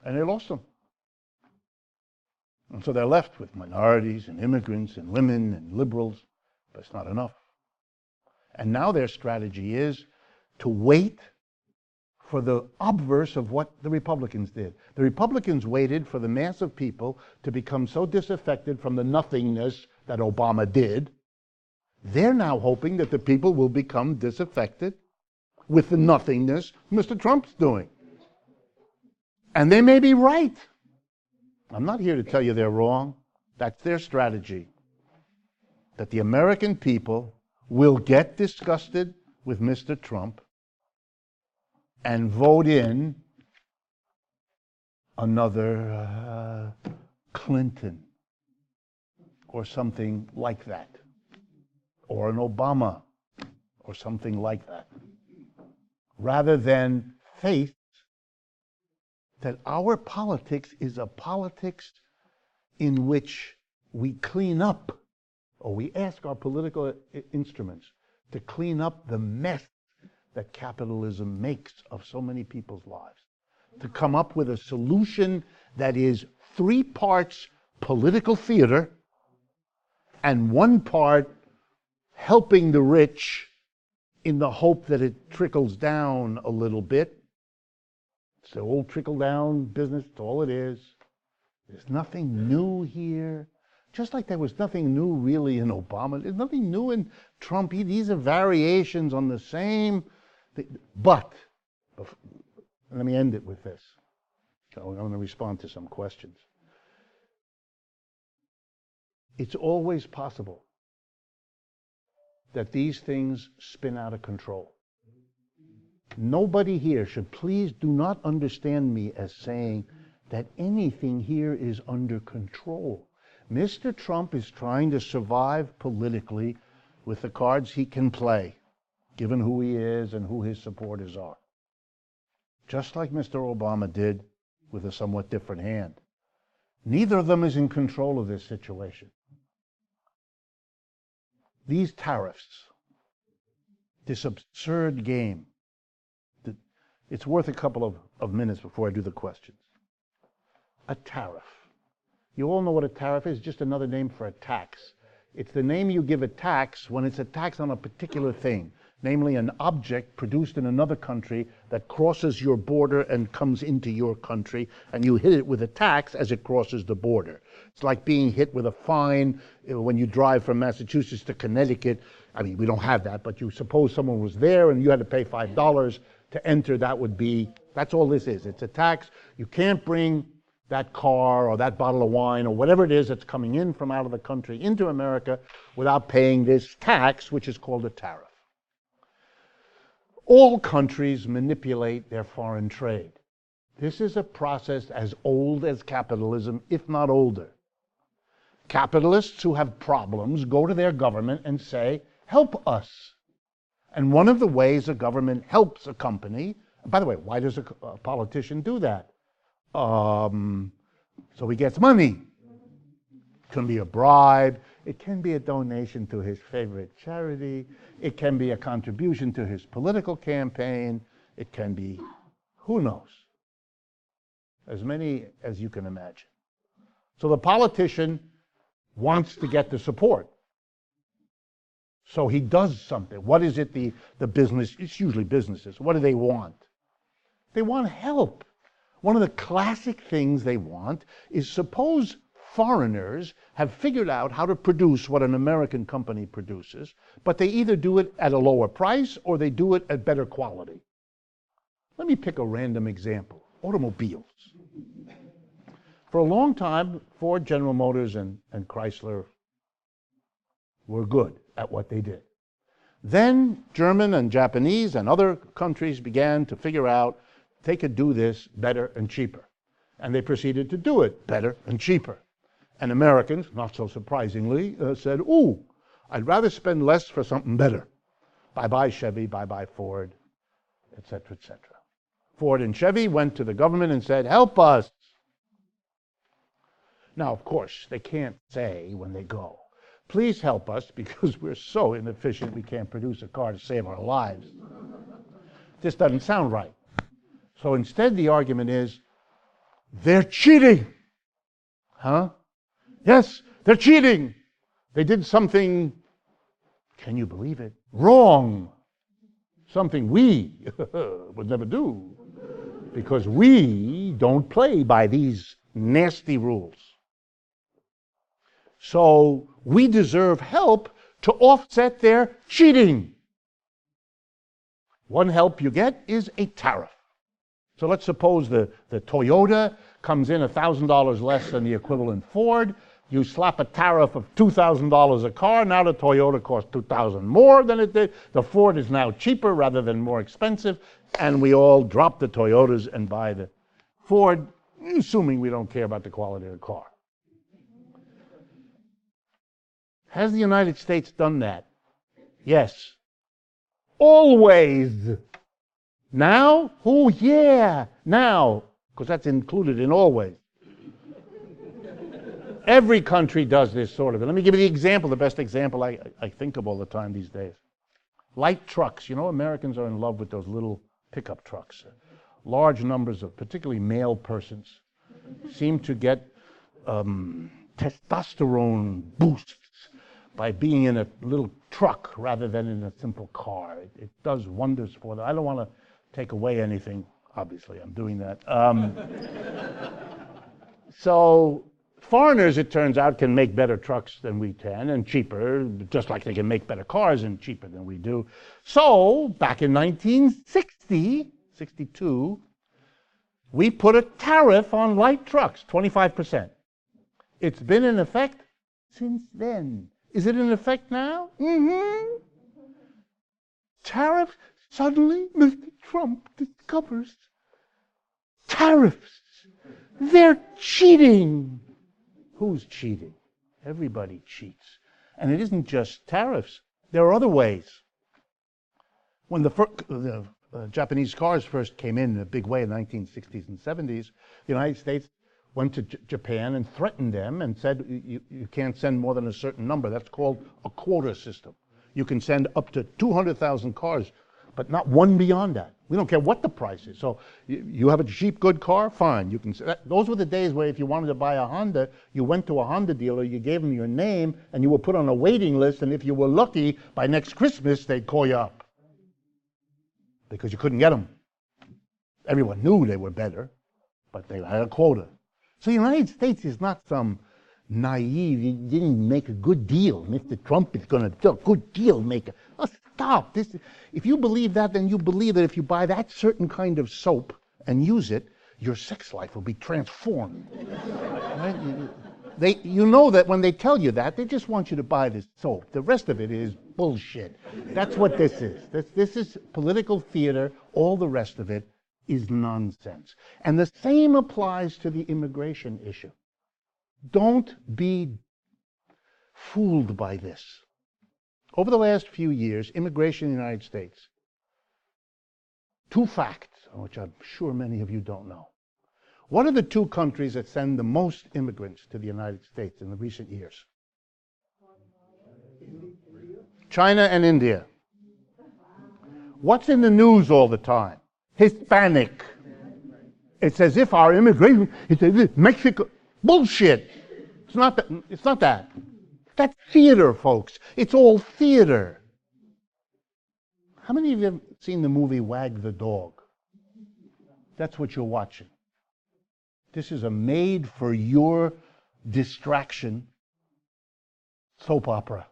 And they lost them. And so they're left with minorities and immigrants and women and liberals, but it's not enough. And now their strategy is to wait for the obverse of what the Republicans did. The Republicans waited for the mass of people to become so disaffected from the nothingness that Obama did. They're now hoping that the people will become disaffected with the nothingness Mr. Trump's doing. And they may be right. I'm not here to tell you they're wrong. That's their strategy. That the American people will get disgusted with Mr. Trump and vote in another Clinton or something like that, or an Obama or something like that, rather than face that our politics is a politics in which we clean up, or we ask our political instruments to clean up the mess that capitalism makes of so many people's lives, to come up with a solution that is 3 parts political theater and 1 part helping the rich in the hope that it trickles down a little bit. It's the old trickle-down business. It's all it is. There's nothing new here. Just like there was nothing new really in Obama. There's nothing new in Trump. These are variations on the same thing. But let me end it with this. I'm going to respond to some questions. It's always possible that these things spin out of control. Nobody here should please do not understand me as saying that anything here is under control. Mr. Trump is trying to survive politically with the cards he can play, given who he is and who his supporters are. Just like Mr. Obama did with a somewhat different hand. Neither of them is in control of this situation. These tariffs, this absurd game, it's worth a couple of minutes before I do the questions. A tariff. You all know what a tariff is, just another name for a tax. It's the name you give a tax when it's a tax on a particular thing, namely an object produced in another country that crosses your border and comes into your country, and you hit it with a tax as it crosses the border. It's like being hit with a fine when you drive from Massachusetts to Connecticut. I mean, we don't have that, but you suppose someone was there and you had to pay $5 to enter. That's all this is. It's a tax. You can't bring that car or that bottle of wine or whatever it is that's coming in from out of the country into America without paying this tax, which is called a tariff. All countries manipulate their foreign trade. This is a process as old as capitalism, if not older. Capitalists who have problems go to their government and say, help us. And one of the ways a government helps a company, by the way, why does a politician do that? So he gets money. It can be a bribe. It can be a donation to his favorite charity. It can be a contribution to his political campaign. It can be, who knows, as many as you can imagine. So the politician wants to get the support. So he does something. What is it the business, it's usually businesses, what do they want? They want help. One of the classic things they want is, suppose foreigners have figured out how to produce what an American company produces, but they either do it at a lower price or they do it at better quality. Let me pick a random example. Automobiles. For a long time, Ford, General Motors, and Chrysler were good at what they did. Then German and Japanese and other countries began to figure out they could do this better and cheaper. And they proceeded to do it better and cheaper. And Americans, not so surprisingly, said, ooh, I'd rather spend less for something better. Bye-bye Chevy, bye-bye Ford, et cetera, et cetera. Ford and Chevy went to the government and said, help us. Now, of course, they can't say when they go, please help us because we're so inefficient we can't produce a car to save our lives. This doesn't sound right. So instead the argument is, they're cheating. Huh? Yes, they're cheating. They did something, can you believe it, wrong. something we would never do, because we don't play by these nasty rules. So we deserve help to offset their cheating. One help you get is a tariff. So let's suppose the Toyota comes in $1,000 less than the equivalent Ford. You slap a tariff of $2,000 a car. Now the Toyota costs $2,000 more than it did. The Ford is now cheaper rather than more expensive. And we all drop the Toyotas and buy the Ford, assuming we don't care about the quality of the car. Has the United States done that? Yes. Always. Now? Oh, yeah. Now. Because that's included in always. Every country does this sort of thing. Let me give you the example, the best example I think of all the time these days. Light trucks. You know, Americans are in love with those little pickup trucks. Large numbers of particularly male persons seem to get testosterone boosts by being in a little truck rather than in a simple car. It does wonders for them. I don't want to take away anything. Obviously, I'm doing that. So foreigners, it turns out, can make better trucks than we can, and cheaper, just like they can make better cars and cheaper than we do. So back in 1962, we put a tariff on light trucks, 25%. It's been in effect since then. Is it in effect now? Mm-hmm. Tariffs. Suddenly, Mr. Trump discovers tariffs. They're cheating. Who's cheating? Everybody cheats. And it isn't just tariffs. There are other ways. When the Japanese cars first came in a big way in the 1960s and 70s, the United States went to Japan and threatened them and said, you can't send more than a certain number. That's called a quota system. You can send up to 200,000 cars, but not one beyond that. We don't care what the price is. So you have a cheap, good car, fine. You can. Those were the days where if you wanted to buy a Honda, you went to a Honda dealer, you gave them your name, and you were put on a waiting list, and if you were lucky, by next Christmas, they'd call you up. Because you couldn't get them. Everyone knew they were better, but they had a quota. So the United States is not some naive, you didn't make a good deal. Mr. Trump is going to do a good deal maker. Oh, stop. If you believe that, then you believe that if you buy that certain kind of soap and use it, your sex life will be transformed. Right? You know that when they tell you that, they just want you to buy this soap. The rest of it is bullshit. That's what this is. This is political theater. All the rest of it is nonsense. And the same applies to the immigration issue. Don't be fooled by this. Over the last few years, immigration in the United States, two facts, which I'm sure many of you don't know. What are the two countries that send the most immigrants to the United States in the recent years? China and India. What's in the news all the time? Hispanic. It's as if our immigration, it's as if Mexico. Bullshit. It's not that. It's not that. That's theater, folks. It's all theater. How many of you have seen the movie Wag the Dog? That's what you're watching. This is a made-for-your distraction soap opera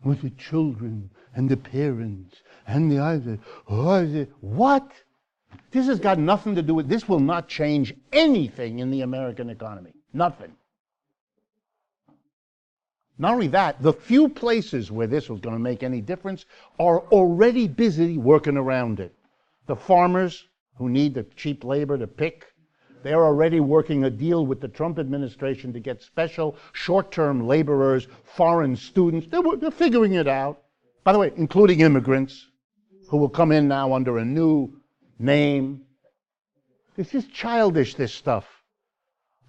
with the children and the parents and the others. What? This has got nothing to do with, this will not change anything in the American economy. Nothing. Not only that, the few places where this was going to make any difference are already busy working around it. The farmers who need the cheap labor to pick, they're already working a deal with the Trump administration to get special short-term laborers, foreign students. They're figuring it out. By the way, including immigrants who will come in now under a new name. This is childish, this stuff.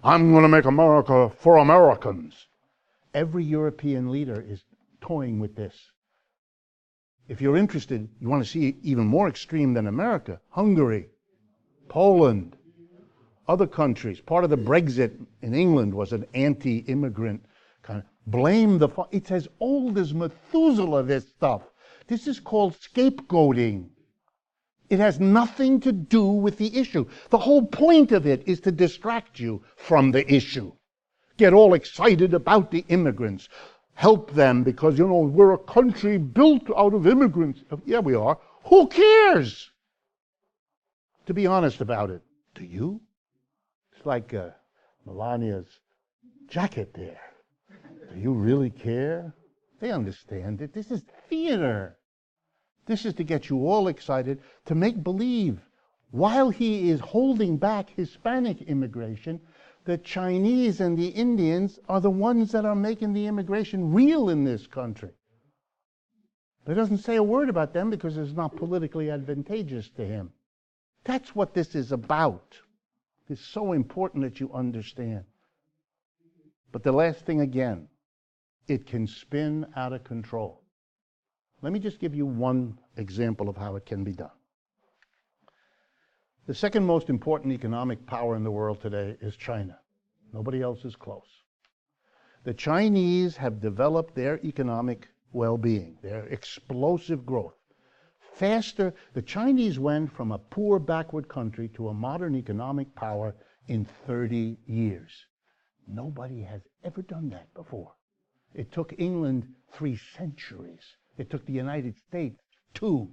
I'm going to make America for Americans. Every European leader is toying with this. If you're interested, you want to see even more extreme than America, Hungary, Poland, other countries. Part of the Brexit in England was an anti-immigrant kind of blame the... It's as old as Methuselah, this stuff. This is called scapegoating. It has nothing to do with the issue. The whole point of it is to distract you from the issue. Get all excited about the immigrants. Help them because, we're a country built out of immigrants. Yeah, we are. Who cares? To be honest about it, do you? It's like Melania's jacket there. Do you really care? They understand it. This is theater. This is to get you all excited, to make believe, while he is holding back Hispanic immigration, the Chinese and the Indians are the ones that are making the immigration real in this country. He doesn't say a word about them because it's not politically advantageous to him. That's what this is about. It's so important that you understand. But the last thing again, it can spin out of control. Let me just give you one example of how it can be done. The second most important economic power in the world today is China. Nobody else is close. The Chinese have developed their economic well-being, their explosive growth. Faster, the Chinese went from a poor, backward country to a modern economic power in 30 years. Nobody has ever done that before. It took England 3 centuries. It took the United States 2.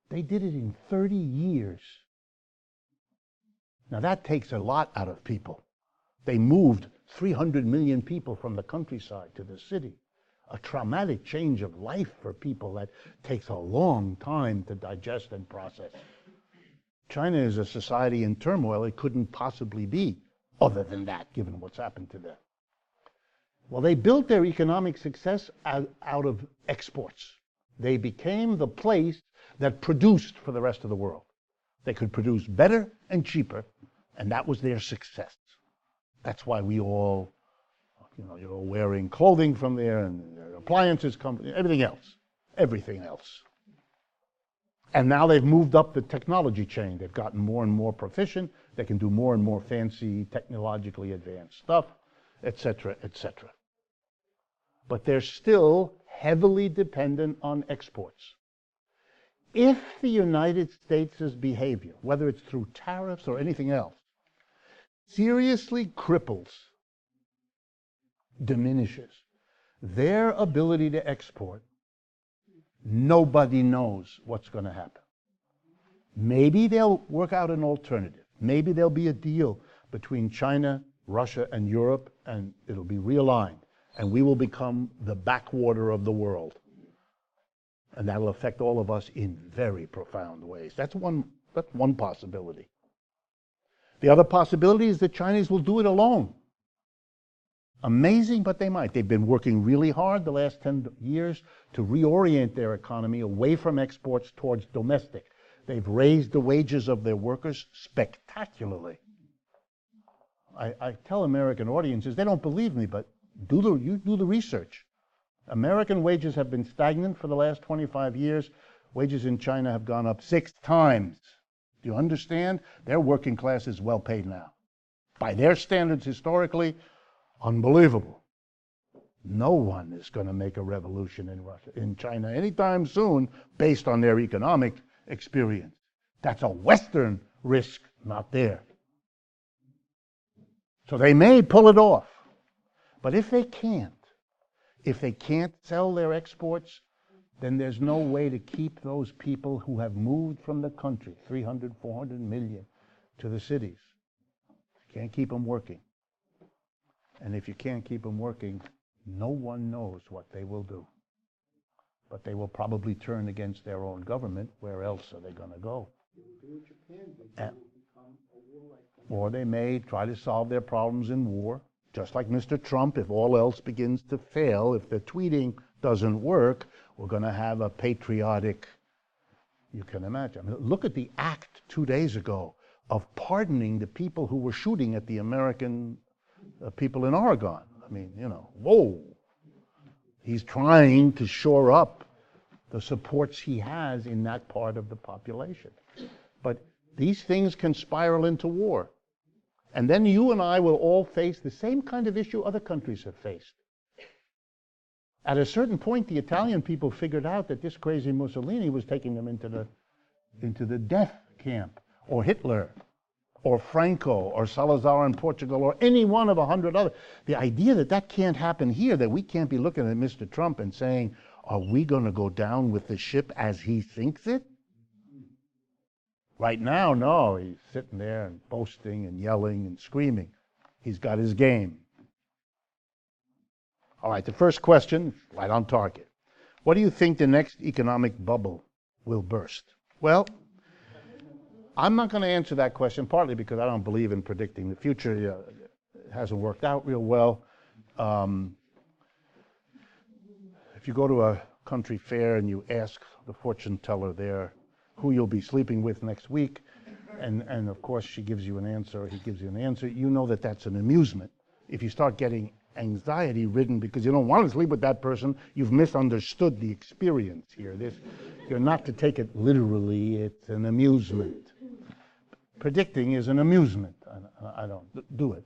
They did it in 30 years. Now that takes a lot out of people. They moved 300 million people from the countryside to the city. A traumatic change of life for people that takes a long time to digest and process. China is a society in turmoil it couldn't possibly be other than that, given what's happened to them. Well, they built their economic success out of exports. They became the place that produced for the rest of the world. They could produce better and cheaper, and that was their success. That's why we all, you're wearing clothing from there, and appliances company, everything else. And now they've moved up the technology chain. They've gotten more and more proficient. They can do more and more fancy, technologically advanced stuff, etc., etc. But they're still heavily dependent on exports. If the United States' behavior, whether it's through tariffs or anything else, seriously cripples, diminishes their ability to export, nobody knows what's going to happen. Maybe they'll work out an alternative. Maybe there'll be a deal between China, Russia, and Europe, and it'll be realigned, and we will become the backwater of the world. And that'll affect all of us in very profound ways. That's one possibility. The other possibility is the Chinese will do it alone. Amazing, but they might. They've been working really hard the last 10 years to reorient their economy away from exports towards domestic. They've raised the wages of their workers spectacularly. I tell American audiences, they don't believe me, but you do the research. American wages have been stagnant for the last 25 years. Wages in China have gone up 6 times. Do you understand? Their working class is well paid now. By their standards historically, unbelievable. No one is going to make a revolution in China anytime soon based on their economic experience. That's a Western risk, not there. So they may pull it off. But if they can't sell their exports, then there's no way to keep those people who have moved from the country, 300, 400 million, to the cities. You can't keep them working. And if you can't keep them working, no one knows what they will do. But they will probably turn against their own government. Where else are they going to go? Or they may try to solve their problems in war, just like Mr. Trump. If all else begins to fail, if the tweeting doesn't work, we're going to have a patriotic, you can imagine. I mean, look at the act 2 days ago of pardoning the people who were shooting at the American people in Oregon. I mean, whoa. He's trying to shore up the supports he has in that part of the population. But these things can spiral into war. And then you and I will all face the same kind of issue other countries have faced. At a certain point, the Italian people figured out that this crazy Mussolini was taking them into the death camp, or Hitler, or Franco, or Salazar in Portugal, or any one of 100 other. The idea that that can't happen here, that we can't be looking at Mr. Trump and saying, are we going to go down with the ship as he thinks it? Right now, no, he's sitting there and boasting and yelling and screaming. He's got his game. All right, the first question, right on target. What do you think the next economic bubble will burst? Well, I'm not going to answer that question, partly because I don't believe in predicting the future. It hasn't worked out real well. If you go to a country fair and you ask the fortune teller there who you'll be sleeping with next week, and of course she gives you an answer, or he gives you an answer, you know that that's an amusement. If you start getting anxiety ridden because you don't want to sleep with that person, you've misunderstood the experience here. You're not to take it literally, it's an amusement. Predicting is an amusement. I don't do it.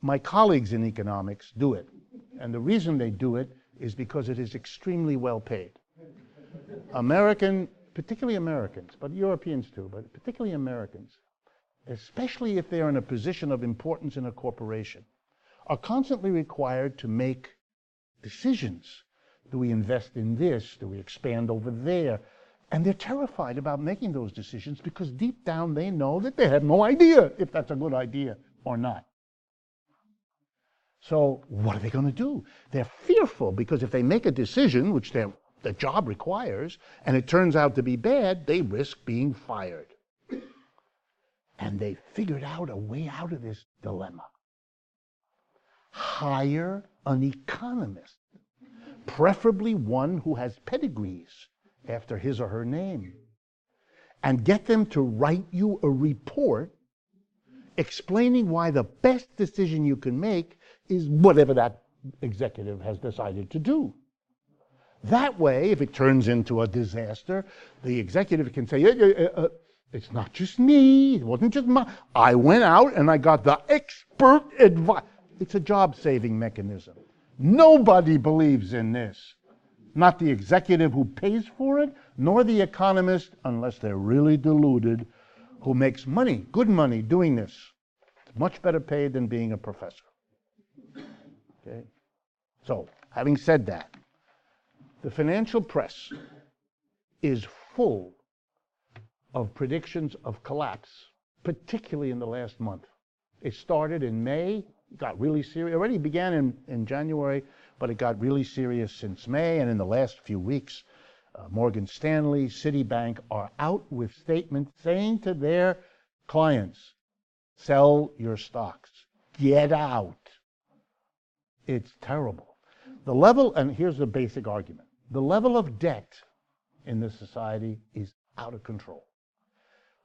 My colleagues in economics do it. And the reason they do it is because it is extremely well paid. Particularly Americans, but Europeans too, but particularly Americans, especially if they are in a position of importance in a corporation, are constantly required to make decisions. Do we invest in this? Do we expand over there? And they're terrified about making those decisions because deep down they know that they have no idea if that's a good idea or not. So what are they going to do? They're fearful because if they make a decision, which the job requires, and it turns out to be bad, they risk being fired. And they figured out a way out of this dilemma. Hire an economist, preferably one who has pedigrees after his or her name, and get them to write you a report explaining why the best decision you can make is whatever that executive has decided to do. That way, if it turns into a disaster, the executive can say, it's not just me, it wasn't just I went out and I got the expert advice. It's a job-saving mechanism. Nobody believes in this. Not the executive who pays for it, nor the economist, unless they're really deluded, who makes money, good money, doing this. It's much better paid than being a professor. Okay? So, having said that, the financial press is full of predictions of collapse, particularly in the last month. It started in May, got really serious. It already began in January, but it got really serious since May, and in the last few weeks, Morgan Stanley, Citibank are out with statements saying to their clients, sell your stocks, get out. It's terrible. The level, and here's the basic argument, the level of debt in this society is out of control.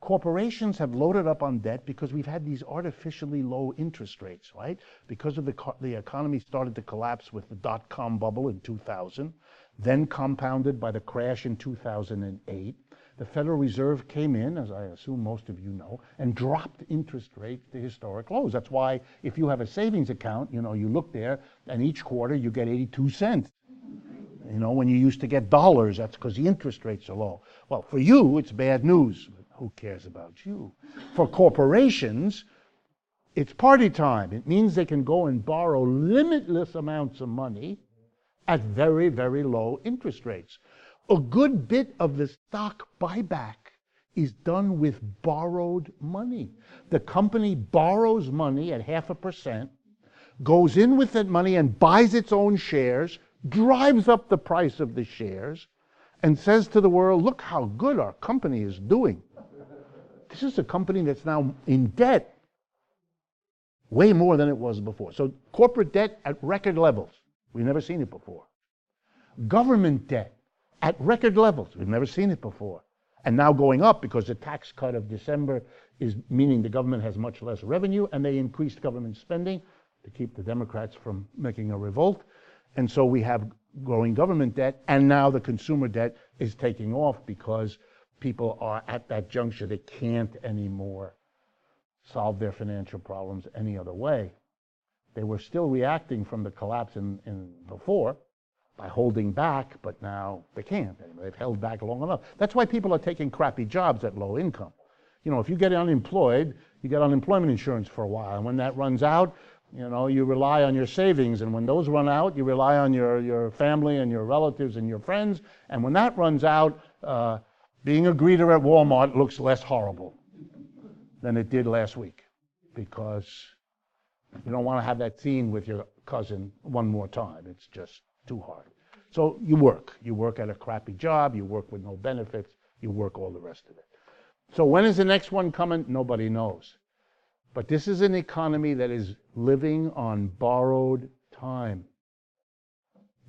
Corporations have loaded up on debt because we've had these artificially low interest rates, right? Because of the economy started to collapse with the dot-com bubble in 2000, then compounded by the crash in 2008. The Federal Reserve came in, as I assume most of you know, and dropped interest rates to historic lows. That's why if you have a savings account, you look there, and each quarter you get 82 cents. When you used to get dollars, that's because the interest rates are low. Well, for you, it's bad news. Who cares about you? For corporations, it's party time. It means they can go and borrow limitless amounts of money at very, very low interest rates. A good bit of the stock buyback is done with borrowed money. The company borrows money at 0.5%, goes in with that money and buys its own shares, drives up the price of the shares, and says to the world, look how good our company is doing. This is a company that's now in debt way more than it was before. So corporate debt at record levels. We've never seen it before. Government debt at record levels. We've never seen it before. And now going up because the tax cut of December is meaning the government has much less revenue, and they increased government spending to keep the Democrats from making a revolt. And so we have growing government debt, and now the consumer debt is taking off because people are at that juncture. They can't anymore solve their financial problems any other way. They were still reacting from the collapse in before, by holding back, but now they can't anymore. They've held back long enough. That's why people are taking crappy jobs at low income. You know, if you get unemployed, you get unemployment insurance for a while, and when that runs out, you know, you rely on your savings, and when those run out, you rely on your family and your relatives and your friends, and when that runs out, being a greeter at Walmart looks less horrible than it did last week, because you don't want to have that scene with your cousin one more time. It's just too hard. So you work at a crappy job, you work with no benefits, you work all the rest of it. So when is the next one coming? Nobody knows. But this is an economy that is living on borrowed time.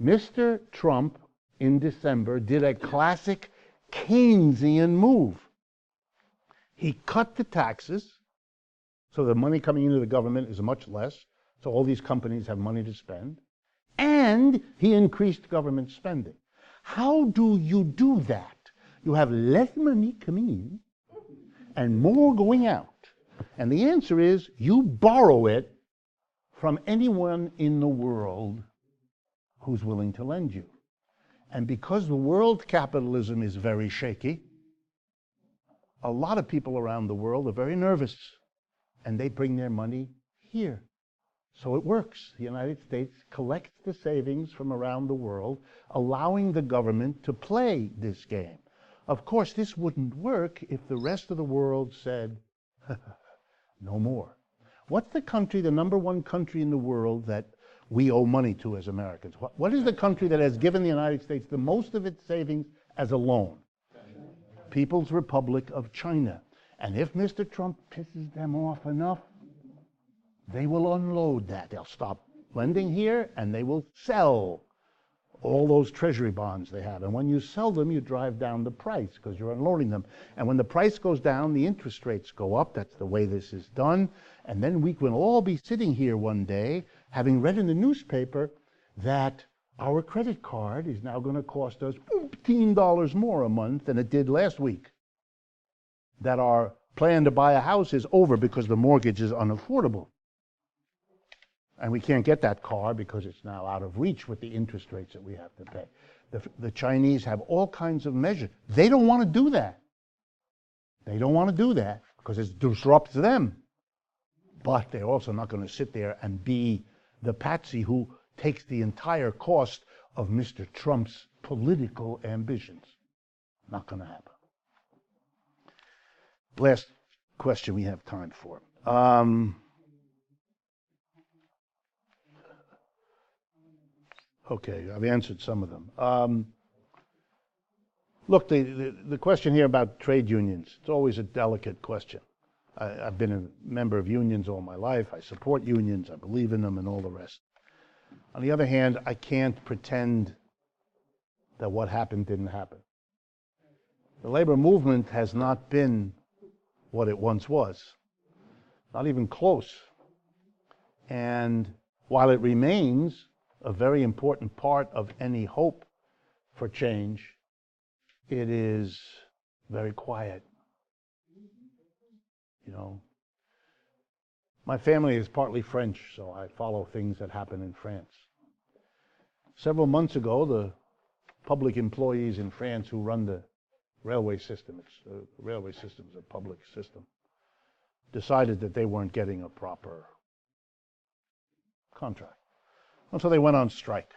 Mr. Trump in December did a classic Keynesian move. He cut the taxes, so the money coming into the government is much less, so all these companies have money to spend, and he increased government spending. How do you do that? You have less money coming in and more going out. And the answer is you borrow it from anyone in the world who's willing to lend you. And because the world capitalism is very shaky, a lot of people around the world are very nervous, and they bring their money here. So it works. The United States collects the savings from around the world, allowing the government to play this game. Of course, this wouldn't work if the rest of the world said, no more. What's the country, the number one country in the world that we owe money to as Americans? What is the country that has given the United States the most of its savings as a loan? People's Republic of China. And if Mr. Trump pisses them off enough, they will unload that. They'll stop lending here, and they will sell all those treasury bonds they have. And when you sell them, you drive down the price because you're unloading them. And when the price goes down, the interest rates go up. That's the way this is done. And then we will all be sitting here one day having read in the newspaper that our credit card is now going to cost us $15 more a month than it did last week. That our plan to buy a house is over because the mortgage is unaffordable. And we can't get that car because it's now out of reach with the interest rates that we have to pay. The Chinese have all kinds of measures. They don't want to do that. They don't want to do that because it disrupts them. But they're also not going to sit there and be the patsy who takes the entire cost of Mr. Trump's political ambitions. Not going to happen. Last question we have time for. Okay, I've answered some of them. Look, the question here about trade unions, it's always a delicate question. I've been a member of unions all my life. I support unions. I believe in them and all the rest. On the other hand, I can't pretend that what happened didn't happen. The labor movement has not been what it once was, not even close. And while it remains a very important part of any hope for change, it is very quiet. You know, my family is partly French, so I follow things that happen in France. Several months ago, the public employees in France who run the railway system, the railway system is a public system, decided that they weren't getting a proper contract. And so they went on strike.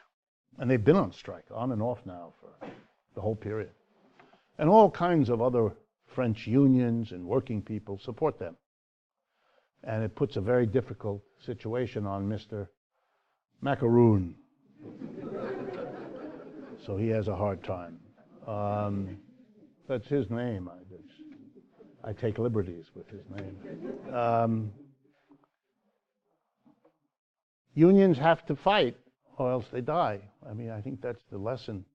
And they've been on strike, on and off now for the whole period. And all kinds of other French unions and working people support them. And it puts a very difficult situation on Mr. Macaroon. So he has a hard time. That's his name. I take liberties with his name. Unions have to fight or else they die. I mean, I think that's the lesson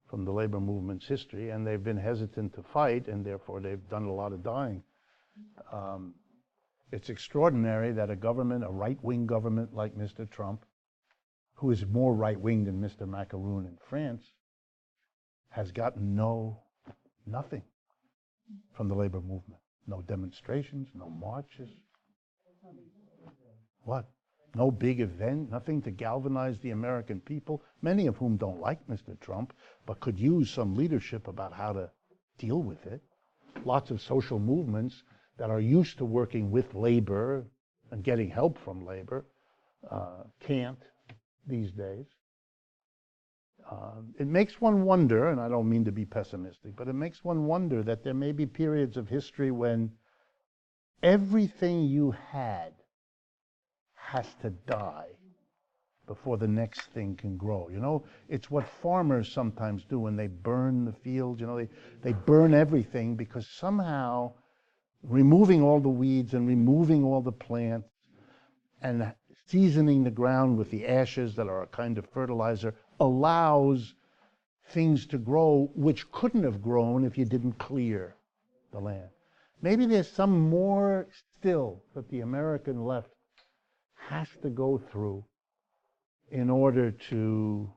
from the labor movement's history, and they've been hesitant to fight, and therefore they've done a lot of dying. It's extraordinary that a government, a right-wing government like Mr. Trump, who is more right-wing than Mr. Macaroon in France, has gotten nothing from the labor movement. No demonstrations, no marches. What? No big event, nothing to galvanize the American people, many of whom don't like Mr. Trump, but could use some leadership about how to deal with it. Lots of social movements that are used to working with labor and getting help from labor can't these days. It makes one wonder, and I don't mean to be pessimistic, but it makes one wonder that there may be periods of history when everything you had has to die before the next thing can grow. You know, it's what farmers sometimes do when they burn the fields. You know, they burn everything because somehow removing all the weeds and removing all the plants and seasoning the ground with the ashes that are a kind of fertilizer allows things to grow which couldn't have grown if you didn't clear the land. Maybe there's some more still that the American left has to go through in order to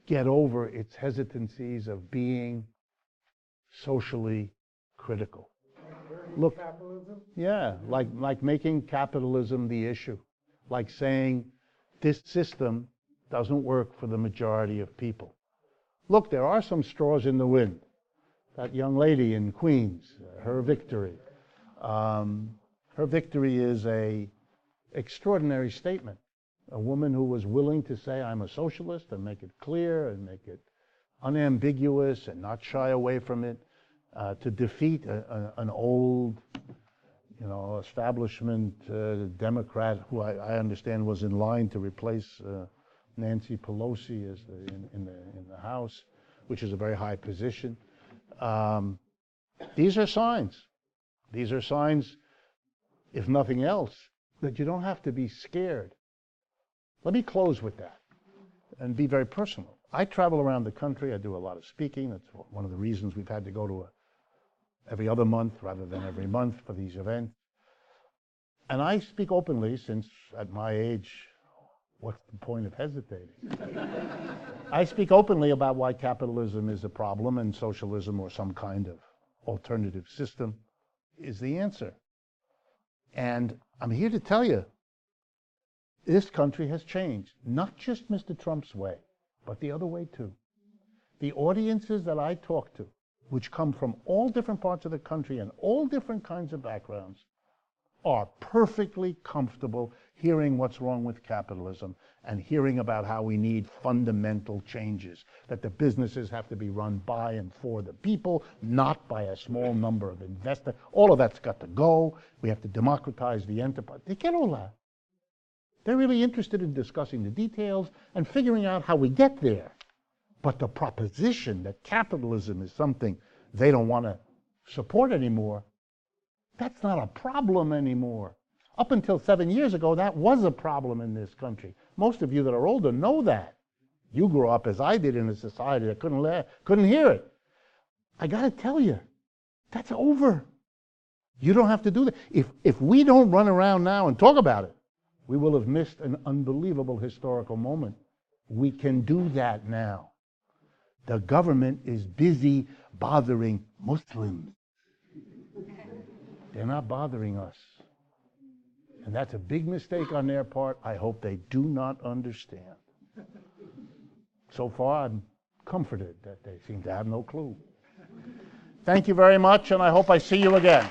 get over its hesitancies of being socially critical. Look, capitalism? Yeah, like making capitalism the issue, like saying this system doesn't work for the majority of people. Look, there are some straws in the wind. That young lady in Queens, her victory. Her victory is an extraordinary statement. A woman who was willing to say, I'm a socialist, and make it clear and make it unambiguous and not shy away from it, to defeat an old, establishment Democrat who I understand was in line to replace Nancy Pelosi as in the House, which is a very high position. These are signs. These are signs, if nothing else, that you don't have to be scared. Let me close with that and be very personal. I travel around the country. I do a lot of speaking. That's one of the reasons we've had to go to every other month rather than every month for these events. And I speak openly, since at my age, what's the point of hesitating? I speak openly about why capitalism is a problem and socialism or some kind of alternative system is the answer. And I'm here to tell you, this country has changed. Not just Mr. Trump's way, but the other way too. The audiences that I talk to, which come from all different parts of the country and all different kinds of backgrounds, are perfectly comfortable hearing what's wrong with capitalism and hearing about how we need fundamental changes, that the businesses have to be run by and for the people, not by a small number of investors. All of that's got to go. We have to democratize the enterprise. They get all that. They're really interested in discussing the details and figuring out how we get there. But the proposition that capitalism is something they don't want to support anymore, that's not a problem anymore. Up until 7 years ago, that was a problem in this country. Most of you that are older know that. You grew up, as I did, in a society that couldn't hear it. I got to tell you, that's over. You don't have to do that. If we don't run around now and talk about it, we will have missed an unbelievable historical moment. We can do that now. The government is busy bothering Muslims. They're not bothering us. And that's a big mistake on their part. I hope they do not understand. So far, I'm comforted that they seem to have no clue. Thank you very much, and I hope I see you again.